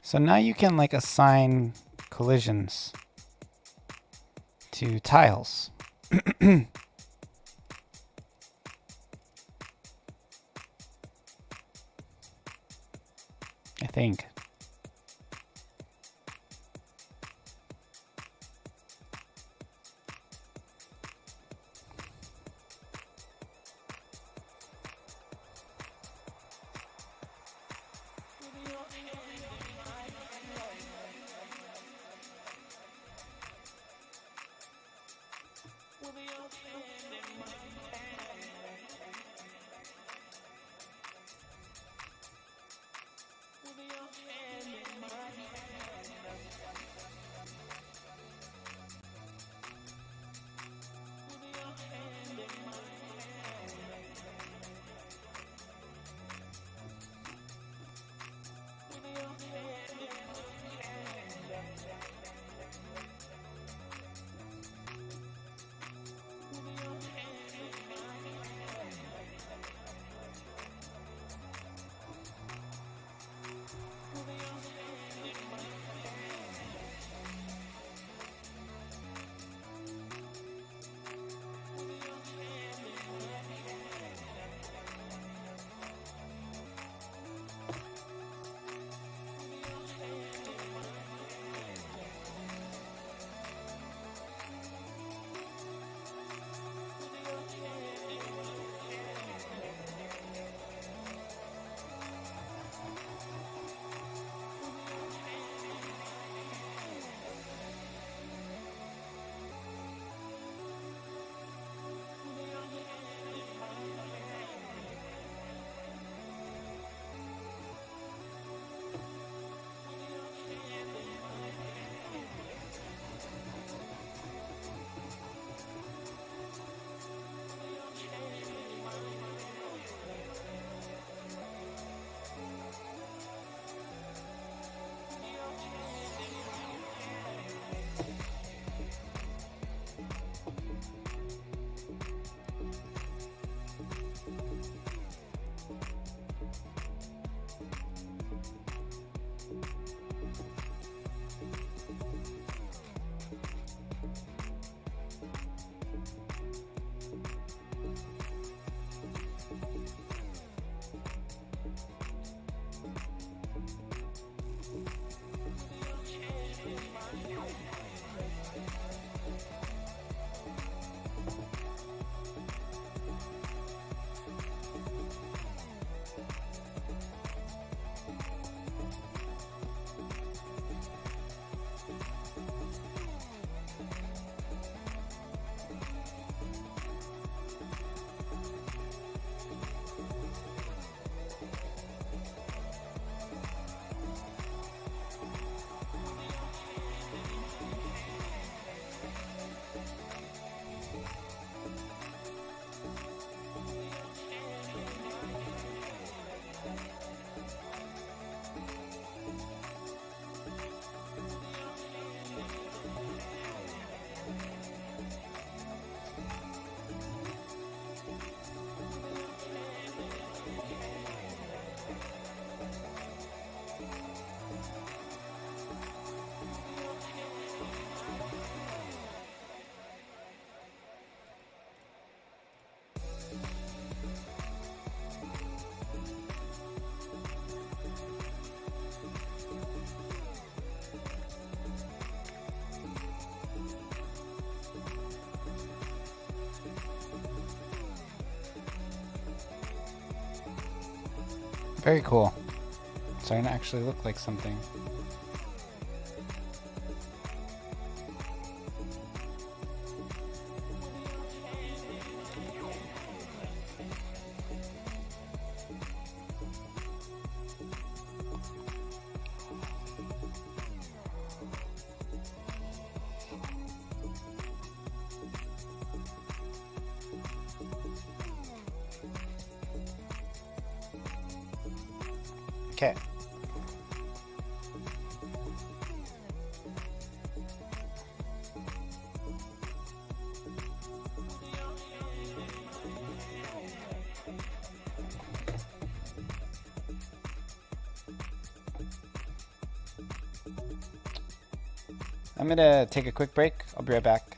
S1: So now you can like assign collisions to tiles. I think. Very cool. Starting to actually look like something. Okay. I'm gonna take a quick break. I'll be right back.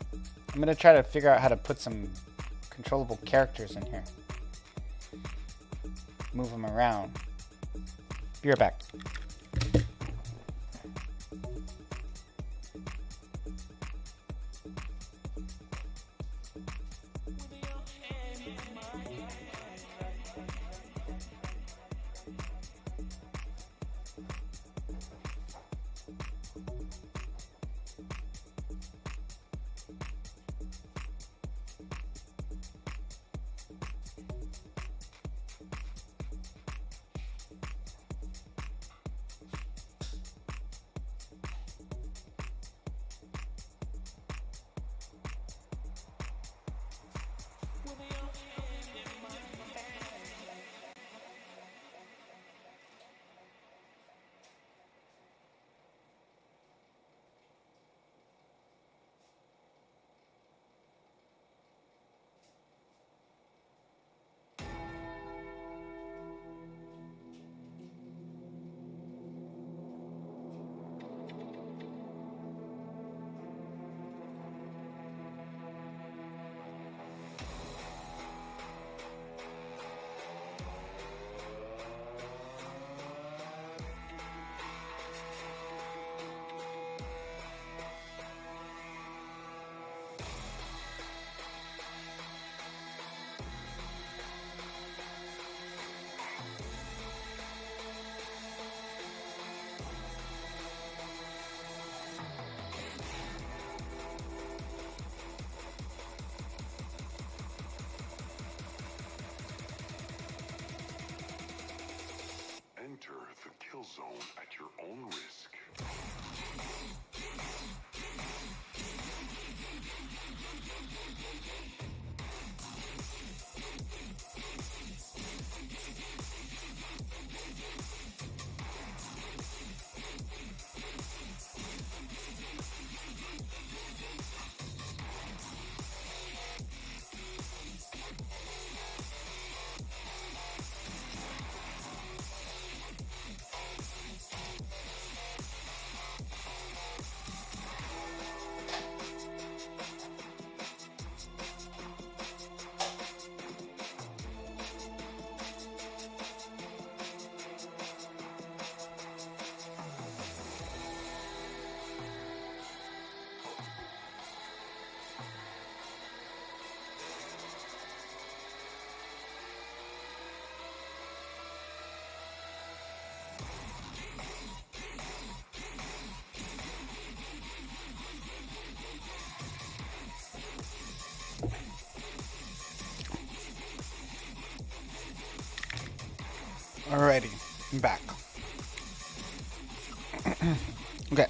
S1: I'm gonna try to figure out how to put some controllable characters in here. Move them around. Be right back.
S2: Enter the kill zone at your own risk.
S1: Alrighty, I'm back. Okay.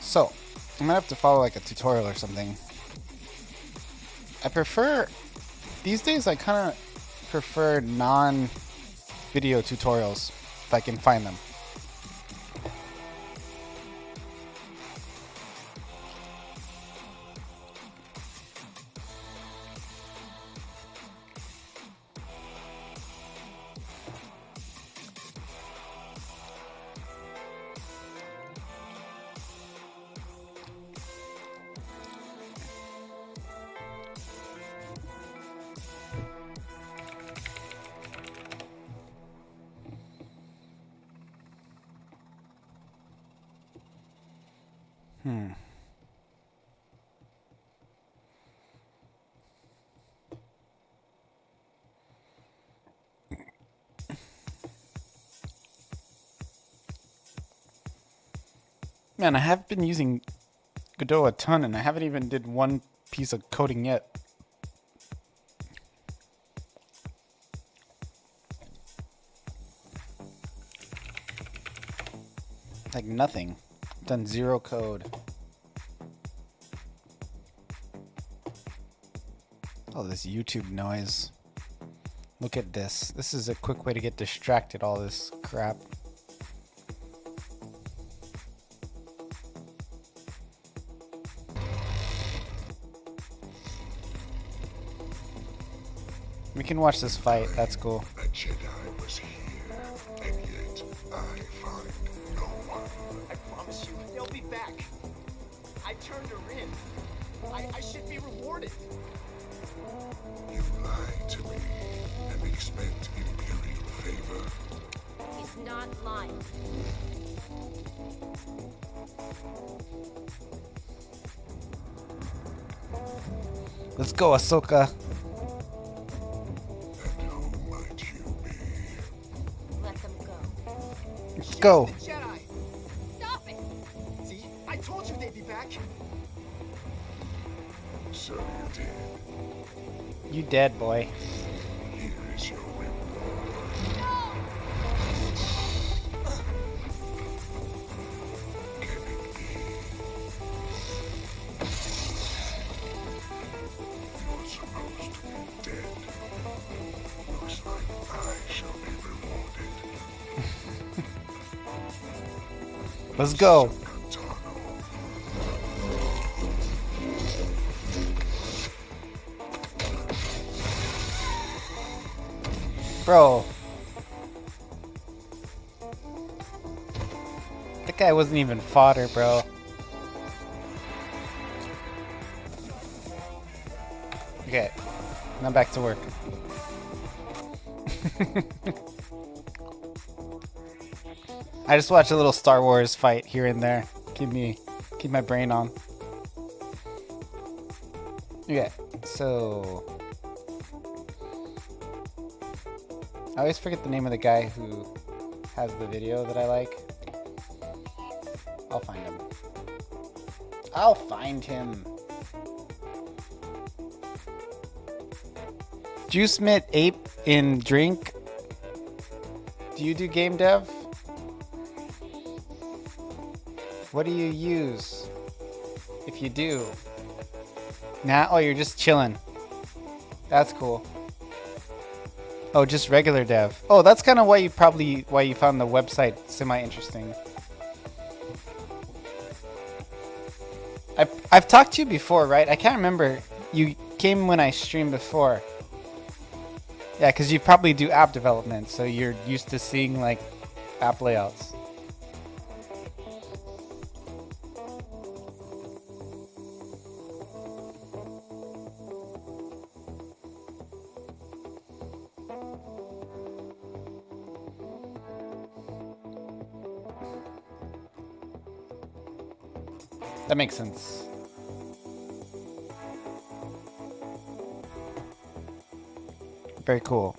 S1: So, I'm gonna have to follow like a tutorial or something. I prefer, these days I kinda prefer non-video tutorials if I can find them. Man, I have been using Godot a ton, and I haven't even did one piece of coding yet. Like nothing. Done zero code. Oh, this YouTube noise. Look at this. This is a quick way to get distracted, all this crap. We can watch this fight. That's cool.
S2: A Jedi was here, and yet I find no one.
S3: I promise you, they'll be back. I turned her in. I should be rewarded.
S2: You lie to me and expect imperial favor.
S4: He's not lying.
S1: Let's go, Ahsoka.
S2: And who might you be?
S4: Let them go.
S1: Go.
S3: The Jedi.
S4: Stop it!
S3: See, I told you they'd be back.
S2: So you did.
S1: You dead, boy.
S2: Here is your reward. Can it be? You're supposed to be dead. Looks like I shall be rewarded.
S1: Let's go.
S2: Katano.
S1: Bro. That guy wasn't even fodder, bro. Okay. Now back to work. I just watch a little Star Wars fight here and there. Keep my brain on. Okay, so I always forget the name of the guy who has the video that I like. I'll find him. I'll find him. Juice Mint Ape in Drink. Do you do game dev? What do you use? If you do. Nah, oh, you're just chilling. That's cool. Oh, just regular dev. Oh, that's kind of why you found the website semi-interesting. I've talked to you before, right? I can't remember. You came when I streamed before. Yeah, because you probably do app development, so you're used to seeing like app layouts. That makes sense. Very cool.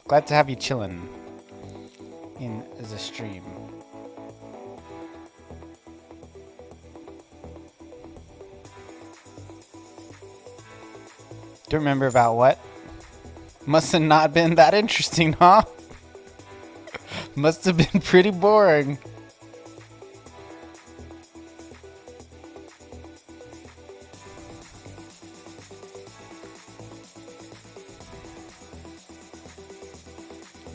S1: Glad to have you chilling in the stream. Don't remember about what? Must have not been that interesting, huh? Must have been pretty boring.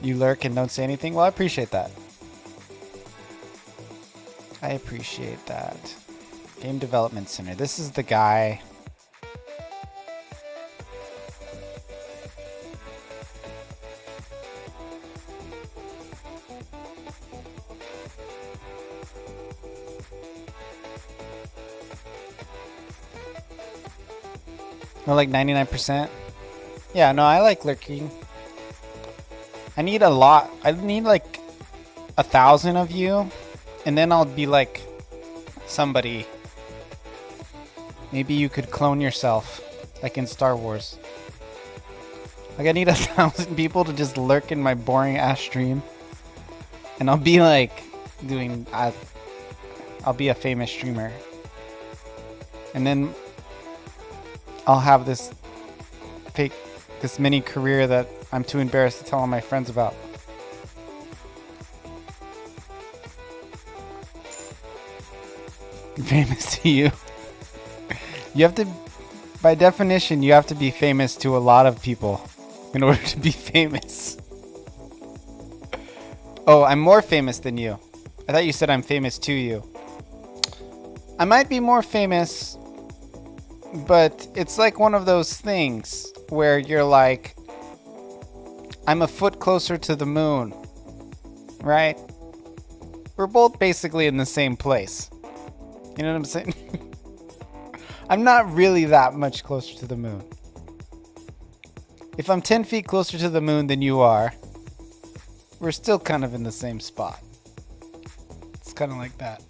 S1: You lurk and don't say anything? Well, I appreciate that. I appreciate that. Game Development Center. This is the guy. Oh, like 99%? Yeah, no, I like lurking. I need a lot. I need like 1,000 of you, and then I'll be like somebody. Maybe you could clone yourself, like in Star Wars. Like I need 1,000 people to just lurk in my boring ass stream, and I'll be like doing. I I'll be a famous streamer. And then I'll have this mini career that I'm too embarrassed to tell all my friends about. Famous to you. You have to, by definition, you have to be famous to a lot of people in order to be famous. Oh, I'm more famous than you. I thought you said I'm famous to you. I might be more famous, but it's like one of those things where you're like, I'm a foot closer to the moon, right? We're both basically in the same place. You know what I'm saying? I'm not really that much closer to the moon. If I'm 10 feet closer to the moon than you are, we're still kind of in the same spot. It's kind of like that.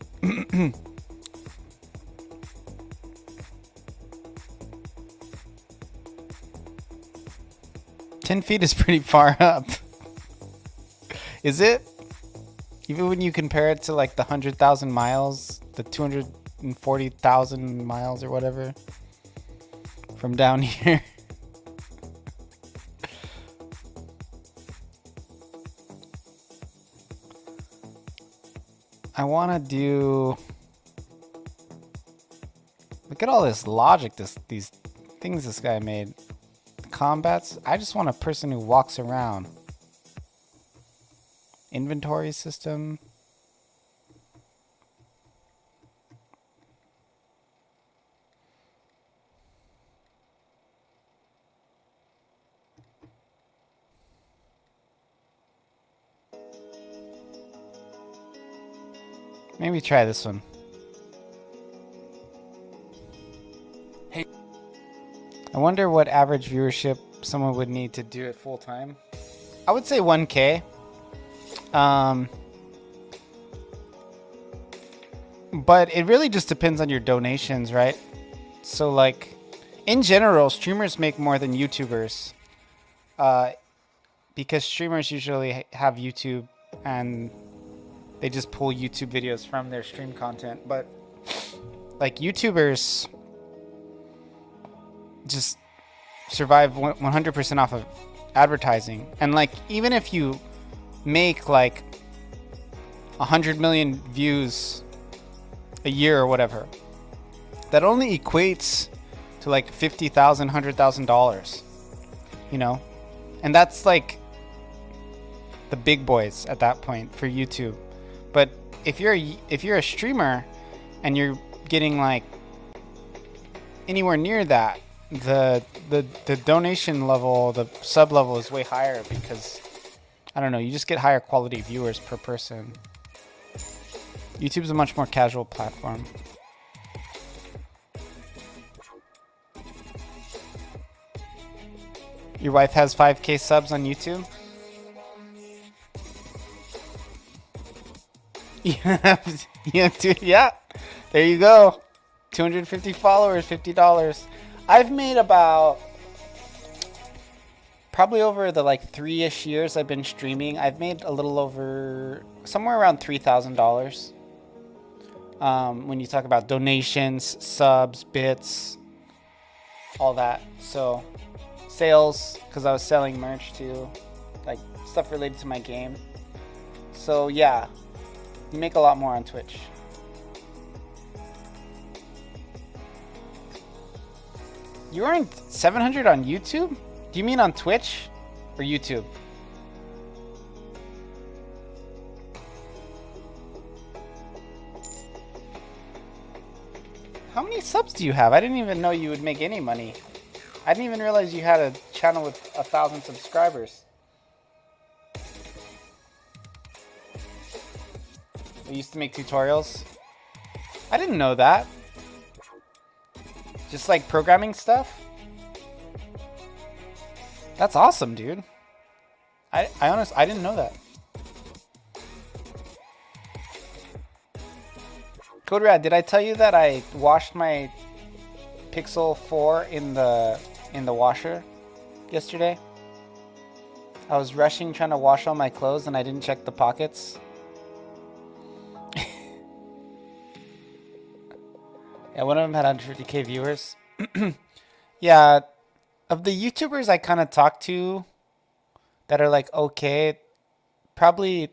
S1: 10 feet is pretty far up. Is it? Even when you compare it to like the 100,000 miles, the 240,000 miles or whatever from down here. I want to do... Look at all this logic, these things this guy made. The combats. I just want a person who walks around. Inventory system. Maybe try this one.
S5: Hey.
S1: I wonder what average viewership someone would need to do it full time. I would say 1K. But it really just depends on your donations, right? So like, in general, streamers make more than YouTubers. Because streamers usually have YouTube and they just pull YouTube videos from their stream content. But like YouTubers just survive 100% off of advertising. And like, even if you make like 100 million views a year or whatever, that only equates to like $50,000, $100,000, you know? And that's like the big boys at that point for YouTube. But if you're a streamer and you're getting like anywhere near that, the donation level, the sub level is way higher because, I don't know, you just get higher quality viewers per person. YouTube's a much more casual platform. Your wife has 5K subs on YouTube? Yeah, there you go. 250 followers, $50. I've made about, probably over the like 3-ish years I've been streaming, I've made a little over, somewhere around $3,000. When you talk about donations, subs, bits, all that. So sales, because I was selling merch too, like stuff related to my game. So yeah, you make a lot more on Twitch. You earned 700 on YouTube? Do you mean on Twitch or YouTube? How many subs do you have? I didn't even know you would make any money. I didn't even realize you had a channel with 1,000 subscribers. We used to make tutorials. I didn't know that. Just like programming stuff? That's awesome, dude. I didn't know that. CodeRad, did I tell you that I washed my Pixel 4 in the washer yesterday? I was rushing trying to wash all my clothes and I didn't check the pockets. Yeah, one of them had 150K viewers. Yeah, of the YouTubers I kind of talk to that are like okay, probably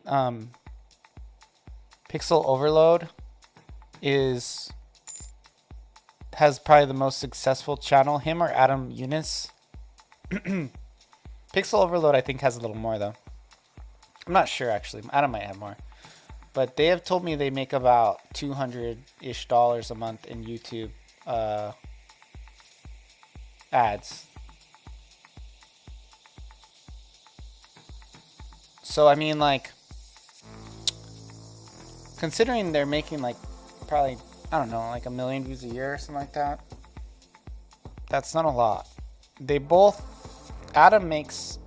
S1: Pixel Overload has probably the most successful channel. Him or Adam Eunice. Pixel Overload I think has a little more though. I'm not sure actually. Adam might have more. But they have told me they make about $200-ish a month in YouTube ads. So I mean, like, considering they're making like probably, I don't know, like 1 million views a year or something like that, that's not a lot. They both, Adam makes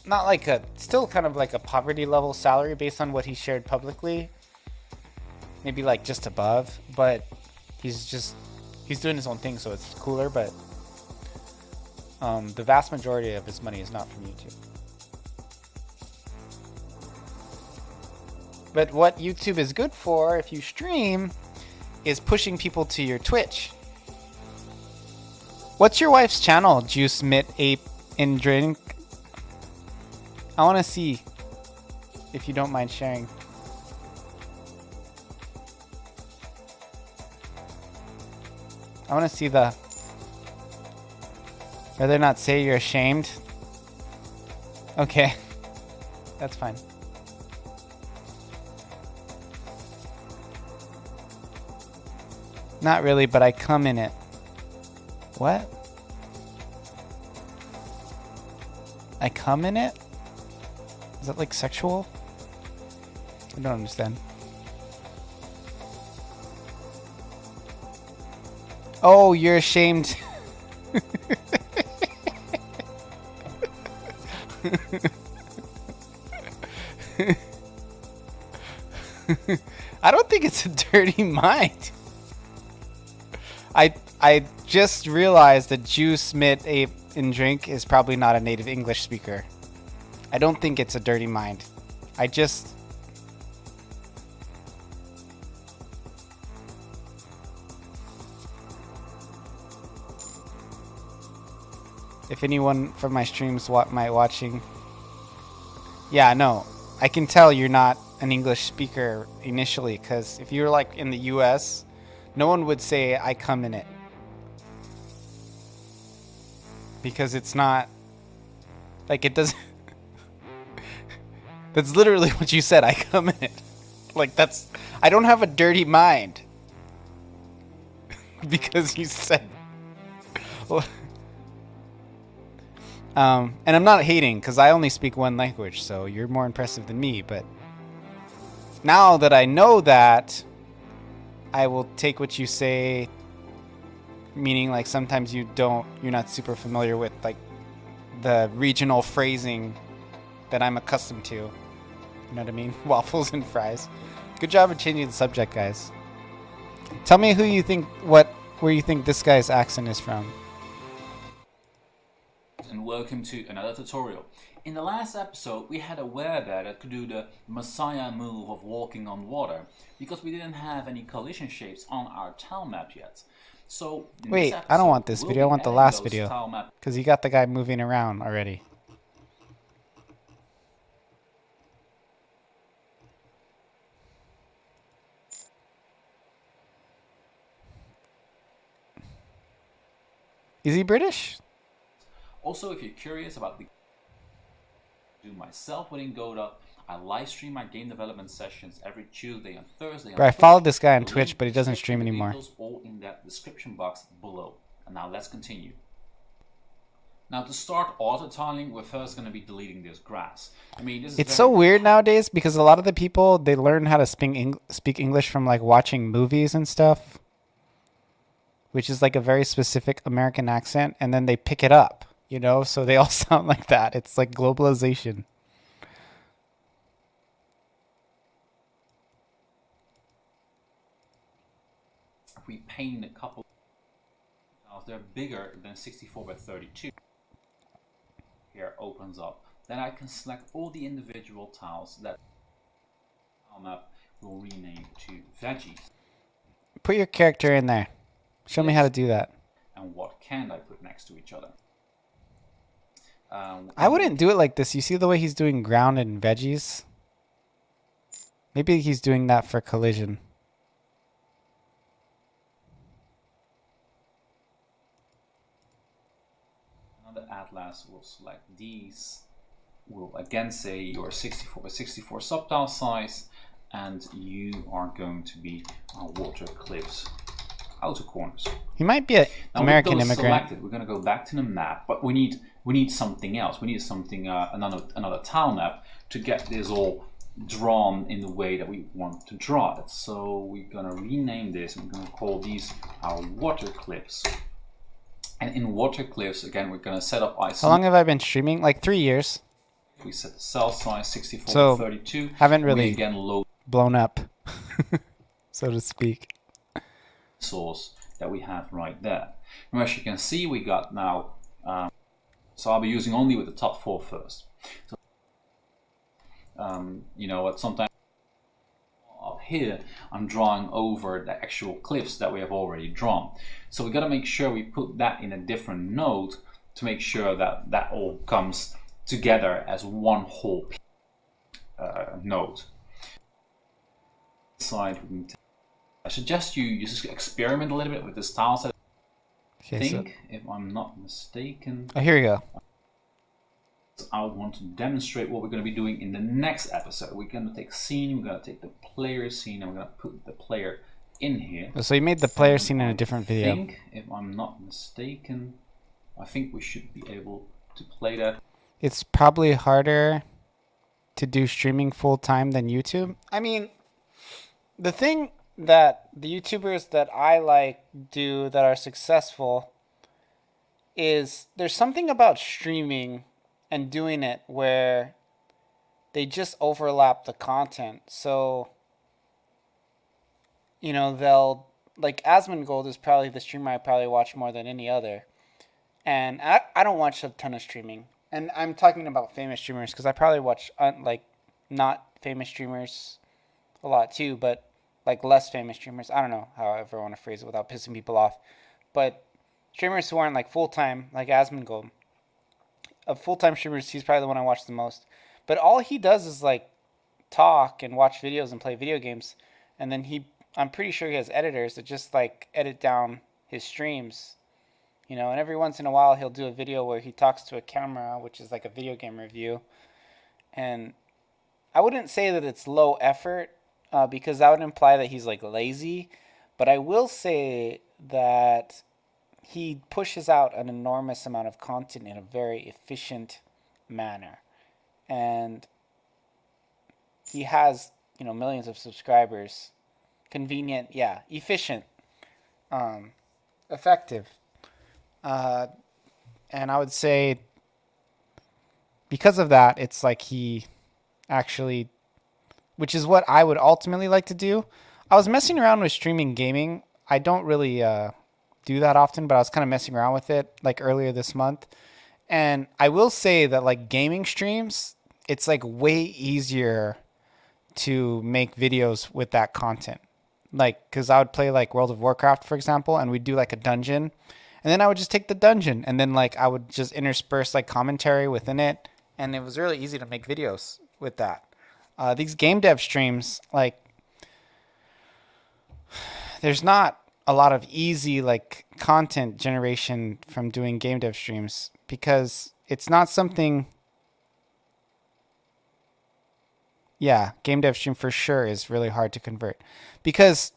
S1: not like a, still kind of like a poverty level salary based on what he shared publicly. Maybe like just above, but he's doing his own thing, so it's cooler. But the vast majority of his money is not from YouTube. But what YouTube is good for, if you stream, is pushing people to your Twitch. What's your wife's channel, Juice Mit Ape and Drink? I want to see, if you don't mind sharing. I want to see the... Rather not say you're ashamed. Okay. That's fine. Not really, but I come in it. What? I come in it? Is that like sexual? I don't understand. Oh, you're ashamed. I don't think it's a dirty mind. I just realized that Juice, Mit, Ape, and Drink is probably not a native English speaker. I don't think it's a dirty mind. I just... If anyone from my streams might watching... Yeah, no. I can tell you're not an English speaker initially, because if you're like in the US, no one would say, I come in it. Because it's not... Like, it doesn't... That's literally what you said, I come in it. Like, that's... I don't have a dirty mind. Because you said... and I'm not hating, because I only speak one language, so you're more impressive than me, but... Now that I know that, I will take what you say, meaning, like, sometimes you're not super familiar with, like, the regional phrasing that I'm accustomed to. You know what I mean? Waffles and fries. Good job of changing the subject, guys. Tell me who you think, where you think this guy's accent is from.
S5: And welcome to another tutorial. In the last episode, we had a werebear that could do the Messiah move of walking on water because we didn't have any collision shapes on our tile map yet. So
S1: wait, I don't want this video. I want the last video because you got the guy moving around already. Is he British?
S5: Also, if you're curious about the do myself within Godot, I live stream my game development sessions every Tuesday and Thursday.
S1: Bro, I followed this guy on Twitch, but he doesn't stream anymore.
S5: All in that description box below. And now let's continue. Now to start auto tiling, we're first going to be deleting this grass. I mean, this is
S1: it's so weird nowadays because a lot of the people, they learn how to speak English from like watching movies and stuff, which is like a very specific American accent, and then they pick it up, you know, so they all sound like that. It's like globalization.
S5: If we paint a couple tiles, they're bigger than 64 by 32. Here opens up. Then I can select all the individual tiles that map we'll rename to veggies.
S1: Put your character in there. Show me how to do that.
S5: And what can I put next to each other?
S1: I wouldn't do it like this. You see the way he's doing ground and veggies? Maybe he's doing that for collision.
S5: Another atlas will select these. We'll again say you're 64 by 64 subtile size, and you are going to be water cliffs outer corners.
S1: He might be an American immigrant.
S5: Selected, we're going to go back to the map, but we need something else. We need something another tile map to get this all drawn in the way that we want to draw it. So we're going to rename this, and we're going to call these our water cliffs. And in water cliffs, again, we're going to set up isolation.
S1: How long have I been streaming? Like 3 years.
S5: We set the cell size 64
S1: so
S5: to 32.
S1: Haven't really
S5: we again load
S1: blown up, so to speak.
S5: Source that we have right there. And as you can see, we got now. So I'll be using only with the top 4 first. So, you know what? Sometimes up here, I'm drawing over the actual cliffs that we have already drawn. So we got to make sure we put that in a different node to make sure that that all comes together as one whole node. Side, I suggest you just experiment a little bit with this tile set.
S1: Okay,
S5: I think, if I'm not mistaken,
S1: oh, here we go.
S5: I want to demonstrate what we're going to be doing in the next episode. We're going to take scene, we're going to take the player scene, and we're going to put the player in here.
S1: So you made the player scene in a different video.
S5: I think, if I'm not mistaken, I think we should be able to play that.
S1: It's probably harder to do streaming full time than YouTube. I mean, the thing that the YouTubers that I like do that are successful is there's something about streaming and doing it where they just overlap the content. So, you know, they'll, like Asmongold is probably the streamer I probably watch more than any other. And I don't watch a ton of streaming. And I'm talking about famous streamers because I probably watch like not famous streamers a lot too, but like less famous streamers. I don't know how I ever want to phrase it without pissing people off. But streamers who aren't like full-time, like Asmongold. Of full-time streamers, he's probably the one I watch the most. But all he does is like talk and watch videos and play video games. And then I'm pretty sure he has editors that just like edit down his streams. You know, and every once in a while he'll do a video where he talks to a camera, which is like a video game review. And I wouldn't say that it's low effort because that would imply that he's like lazy. But I will say that he pushes out an enormous amount of content in a very efficient manner. And he has, you know, millions of subscribers. Convenient, yeah, efficient, effective. And I would say because of that, it's like he actually, which is what I would ultimately like to do. I was messing around with streaming gaming. I don't really do that often, but I was kind of messing around with it like earlier this month. And I will say that like gaming streams, it's like way easier to make videos with that content. Like, cause I would play like World of Warcraft, for example, and we'd do like a dungeon. And then I would just take the dungeon and then like I would just intersperse like commentary within it. And it was really easy to make videos with that. These game dev streams, like there's not a lot of easy like content generation from doing game dev streams because it's not something. Yeah, game dev stream for sure is really hard to convert because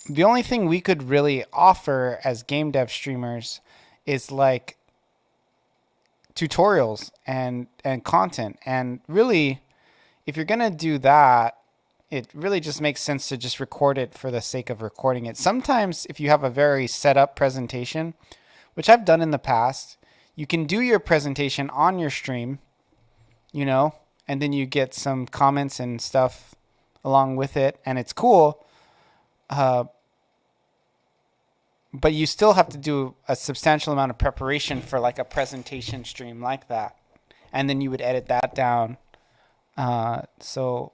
S1: the only thing we could really offer as game dev streamers is like tutorials and content. And really, if you're going to do that, it really just makes sense to just record it for the sake of recording it. Sometimes if you have a very set up presentation, which I've done in the past, you can do your presentation on your stream, you know, and then you get some comments and stuff along with it, and it's cool. But you still have to do a substantial amount of preparation for like a presentation stream like that. And then you would edit that down. So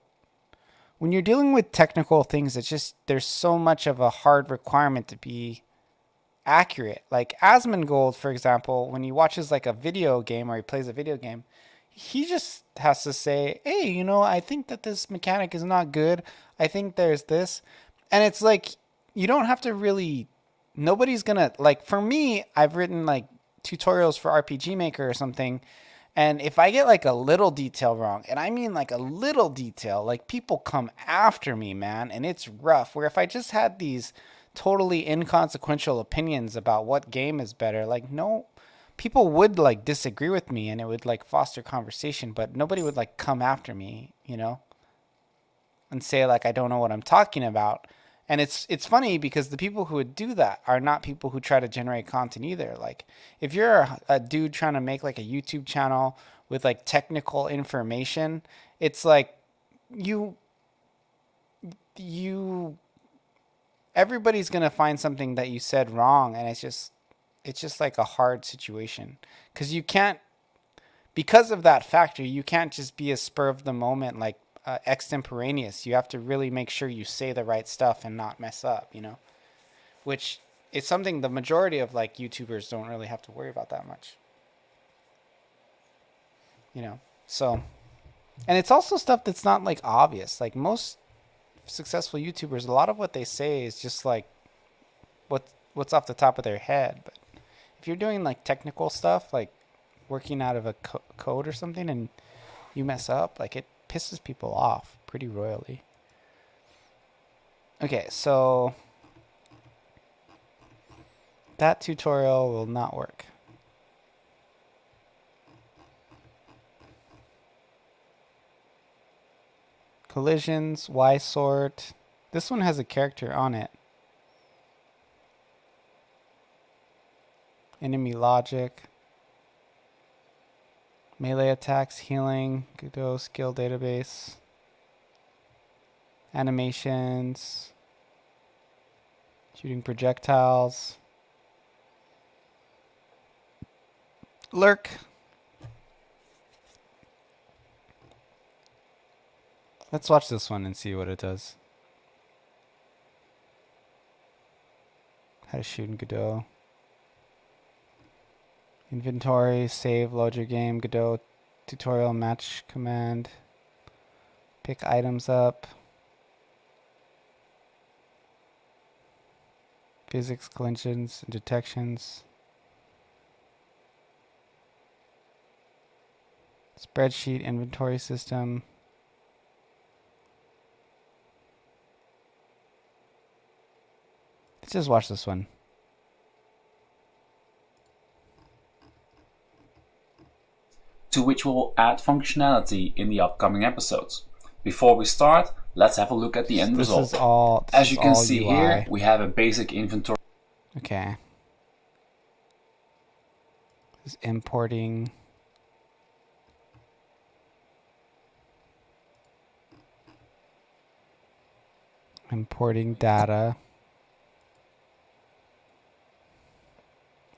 S1: when you're dealing with technical things, it's just there's so much of a hard requirement to be accurate. Like Asmongold, for example, when he watches like a video game or he plays a video game, he just has to say, hey, you know, I think that this mechanic is not good. I think there's this. And it's like, you don't have to really, nobody's gonna, like, for me, I've written like tutorials for RPG Maker or something. And if I get like a little detail wrong, and I mean like a little detail, like people come after me, man. And it's rough. Where if I just had these totally inconsequential opinions about what game is better, like, no, people would like disagree with me and it would like foster conversation, but nobody would like come after me, you know, and say like I don't know what I'm talking about. And it's funny because the people who would do that are not people who try to generate content either. Like if you're a dude trying to make like a YouTube channel with like technical information, it's like you everybody's going to find something that you said wrong, and it's just like a hard situation because you can't, because of that factor, you can't just be a spur of the moment, like extemporaneous. You have to really make sure you say the right stuff and not mess up, you know, which is something the majority of like YouTubers don't really have to worry about that much, you know? So, and it's also stuff that's not like obvious. Like most successful YouTubers, a lot of what they say is just like what's off the top of their head. But if you're doing like technical stuff, like working out of a code or something, and you mess up, like it pisses people off pretty royally. Okay, so that tutorial will not work. Collisions, Y sort. This one has a character on it. Enemy logic. Melee attacks, healing, Godot skill database. Animations. Shooting projectiles. Lurk. Let's watch this one and see what it does. How to shoot in Godot. Inventory, save, load your game, Godot tutorial, match command. Pick items up. Physics, collisions, and detections. Spreadsheet, inventory system. Let's just watch this one.
S5: To which we'll add functionality in the upcoming episodes. Before we start, let's have a look at the end result. As you can see here, we have a basic inventory.
S1: Okay. This is importing. Importing data.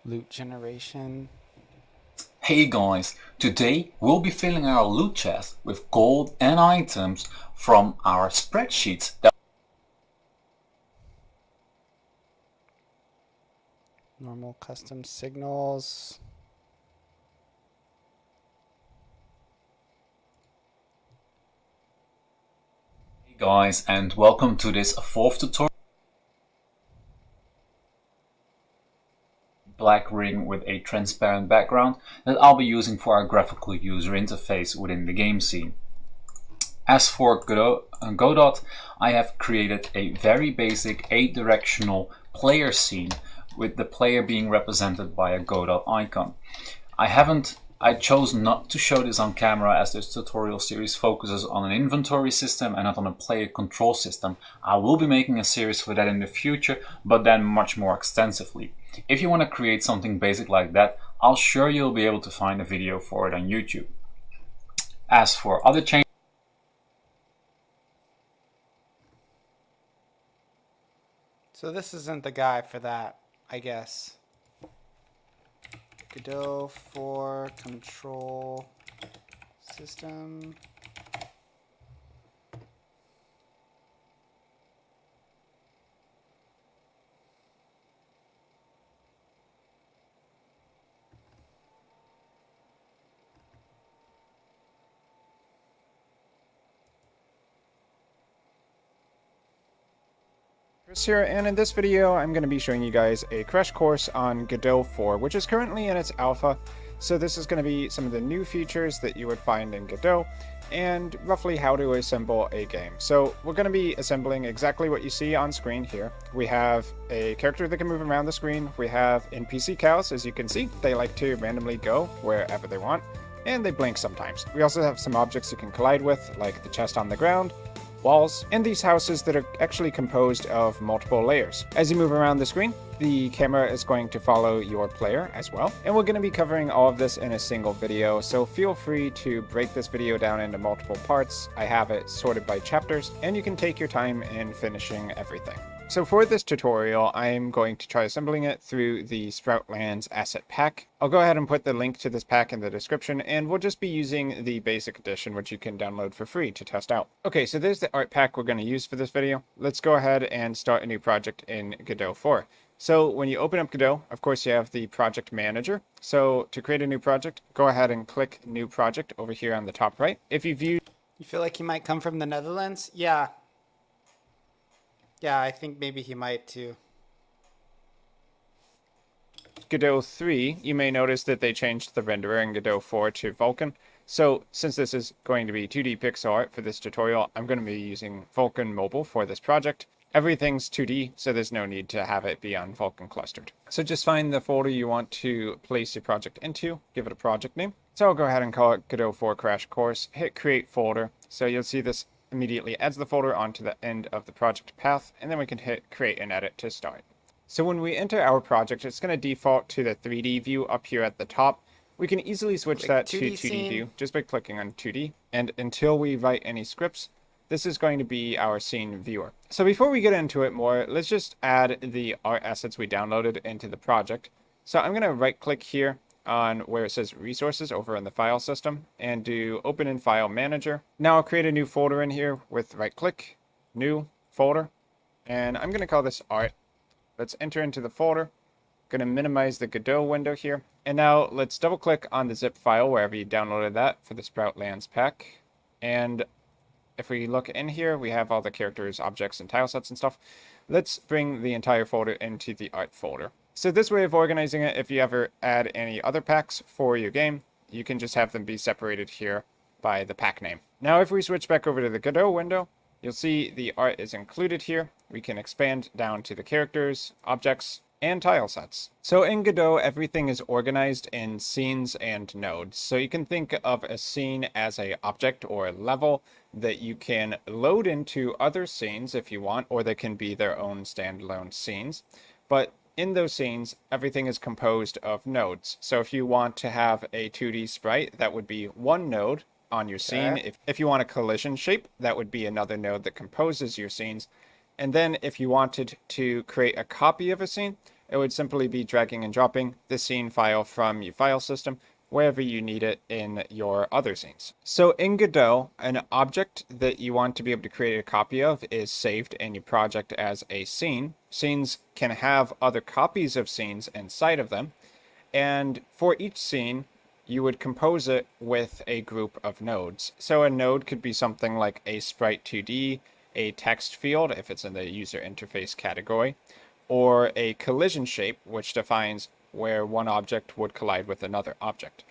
S1: Loot generation.
S5: Hey guys, today we'll be filling our loot chest with gold and items from our spreadsheets.
S1: Normal custom signals.
S5: Hey guys, and welcome to this fourth tutorial. Black ring with a transparent background that I'll be using for our graphical user interface within the game scene. As for Godot, I have created a very basic 8-directional player scene with the player being represented by a Godot icon. I chose not to show this on camera as this tutorial series focuses on an inventory system and not on a player control system. I will be making a series for that in the future, but then much more extensively. If you want to create something basic like that, I'll sure you'll be able to find a video for it on YouTube. As for other changes,
S1: So this isn't the guy for that, I guess. Godot for control system.
S6: Here, and in this video I'm going to be showing you guys a crash course on Godot 4, which is currently in its alpha. So this is going to be some of the new features that you would find in Godot and roughly how to assemble a game. So we're going to be assembling exactly what you see on screen here. We have a character that can move around the screen. We have NPC cows, as you can see. They like to randomly go wherever they want, and they blink sometimes. We also have some objects you can collide with, like the chest on the ground, walls, and these houses that are actually composed of multiple layers. As you move around the screen, the camera is going to follow your player as well. And we're going to be covering all of this in a single video, so feel free to break this video down into multiple parts. I have it sorted by chapters, and you can take your time in finishing everything. So for this tutorial, I'm going to try assembling it through the Sproutlands asset pack. I'll go ahead and put the link to this pack in the description, and we'll just be using the basic edition, which you can download for free to test out. Okay, so there's the art pack we're going to use for this video. Let's go ahead and start a new project in Godot 4. So when you open up Godot, of course you have the project manager. So to create a new project, go ahead and click new project over here on the top right. If you view...
S1: You feel like he might come from the Netherlands? Yeah. Yeah, I think maybe he might too.
S6: Godot 3, you may notice that they changed the renderer in Godot 4 to Vulkan. So since this is going to be 2D pixel art for this tutorial, I'm going to be using Vulkan Mobile for this project. Everything's 2D, so there's no need to have it be on Vulkan clustered. So just find the folder you want to place your project into, give it a project name. So I'll go ahead and call it Godot 4 Crash Course, hit create folder. So you'll see this immediately adds the folder onto the end of the project path, and then we can hit create and edit to start. So when we enter our project, it's going to default to the 3D view up here at the top. We can easily switch that to 2D view just by clicking on 2D, and until we write any scripts, this is going to be our scene viewer. So before we get into it more, let's just add the art assets we downloaded into the project. So I'm going to right click here on where it says resources over in the file system and do open in file manager. Now I'll create a new folder in here with right click, new folder, and I'm going to call this art. Let's enter into the folder. Going to minimize the Godot window here. And now let's double click on the zip file wherever you downloaded that for the Sproutlands pack. And if we look in here, we have all the characters, objects, and tile sets and stuff. Let's bring the entire folder into the art folder. So this way of organizing it, if you ever add any other packs for your game, you can just have them be separated here by the pack name. Now if we switch back over to the Godot window, you'll see the art is included here. We can expand down to the characters, objects, and tile sets. So in Godot, everything is organized in scenes and nodes. So you can think of a scene as an object or a level that you can load into other scenes if you want, or they can be their own standalone scenes. But in those scenes, everything is composed of nodes. So if you want to have a 2D sprite, that would be one node on your scene. If you want a collision shape, that would be another node that composes your scenes. And then if you wanted to create a copy of a scene, it would simply be dragging and dropping the scene file from your file system wherever you need it in your other scenes. So in Godot, an object that you want to be able to create a copy of is saved in your project as a scene. Scenes can have other copies of scenes inside of them. And for each scene, you would compose it with a group of nodes. So a node could be something like a sprite 2D, a text field if it's in the user interface category, or a collision shape, which defines where one object would collide with another object.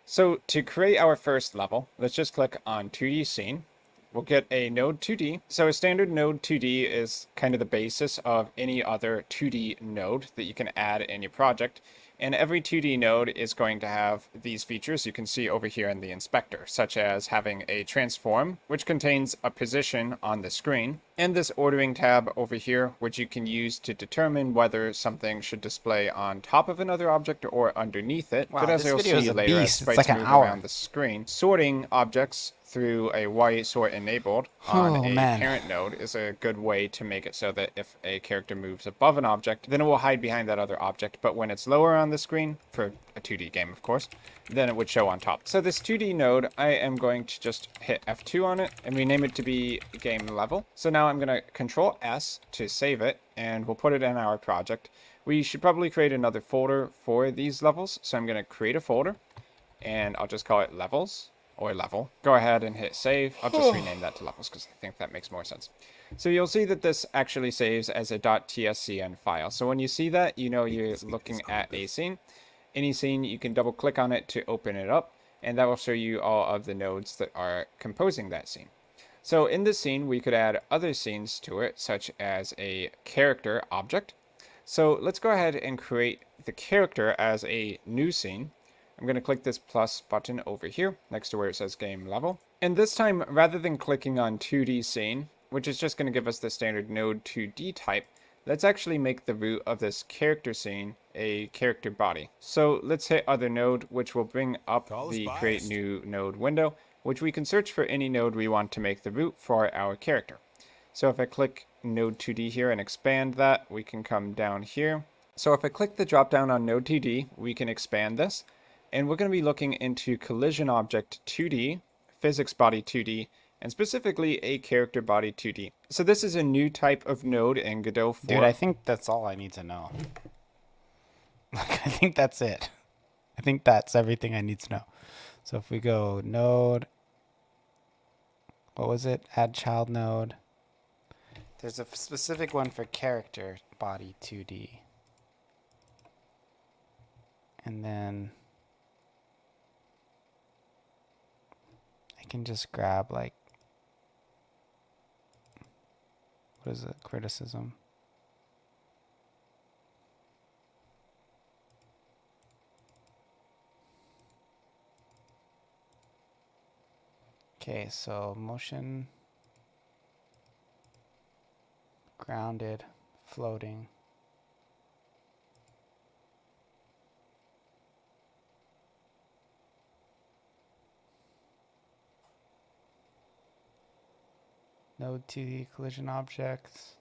S6: So to create our first level, let's just click on 2D scene. We'll get a node 2D. So a standard node 2D is kind of the basis of any other 2D node that you can add in your project. And every 2D node is going to have these features you can see over here in the inspector, such as having a transform, which contains a position on the screen, and this ordering tab over here, which you can use to determine whether something should display on top of another object or underneath it.
S1: Wow,
S6: but as you'll see later, as sprites move around the screen, sorting objects through a Y sort enabled on a parent node is a good way to make it so that if a character moves above an object, then it will hide behind that other object. But when it's lower on the screen, for a 2D game of course, then it would show on top. So this 2D node, I am going to just hit F2 on it and rename it to be game level. So now I'm going to Control S to save it, and we'll put it in our project. We should probably create another folder for these levels. So I'm going to create a folder, and I'll just call it levels. Or level. Go ahead and hit save. I'll just rename that to levels because I think that makes more sense. So you'll see that this actually saves as a .tscn file. So when you see that, you know you're looking at a scene. Any scene, you can double click on it to open it up, and that will show you all of the nodes that are composing that scene. So in this scene, we could add other scenes to it, such as a character object. So let's go ahead and create the character as a new scene. I'm going to click this plus button over here next to where it says game level. And this time, rather than clicking on 2D scene, which is just going to give us the standard node 2D type, let's actually make the root of this character scene a character body. So let's hit other node, which will bring up the create new node window, which we can search for any node we want to make the root for our character. So if I click node 2D here and expand that, we can come down here. So if I click the drop down on node 2D, we can expand this. And we're going to be looking into collision object 2D, physics body 2D, and specifically a character body 2D. So this is a new type of node in Godot 4.
S1: Dude, I think that's all I need to know. I think that's it. I think that's everything I need to know. So if we go node, what was it? Add child node. There's a specific one for character body 2D. And then I can just grab like, what is it? Criticism. Okay, so motion, grounded, floating. Node 2D collision objects.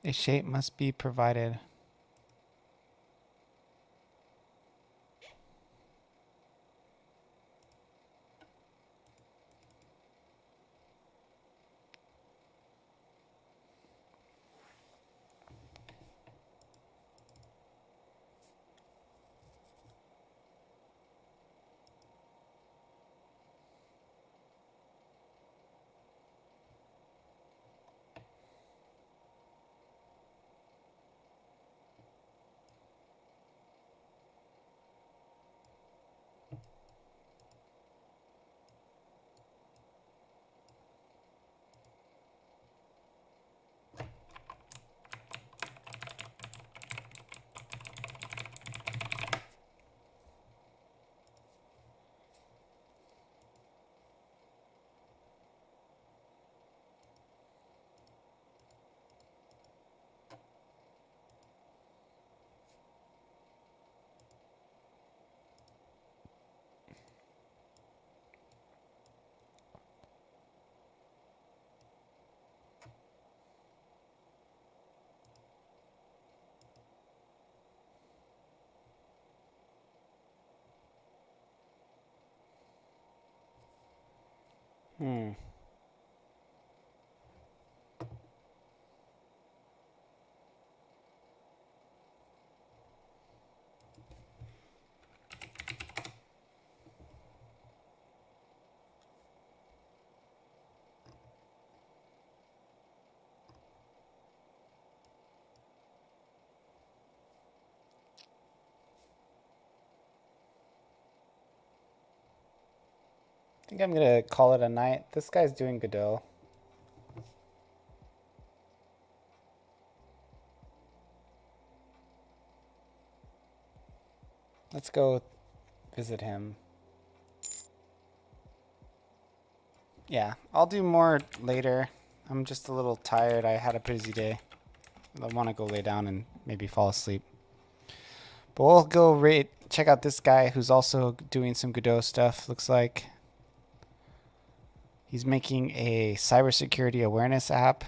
S1: A shape must be provided. I think I'm gonna call it a night. This guy's doing Godot. Let's go visit him. Yeah, I'll do more later. I'm just a little tired. I had a busy day. I want to go lay down and maybe fall asleep. But we'll go check out this guy who's also doing some Godot stuff, looks like. He's making a cybersecurity awareness app.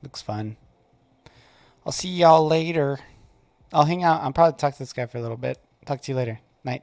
S1: Looks fun. I'll see y'all later. I'll hang out. I'll probably talk to this guy for a little bit. Talk to you later. Night.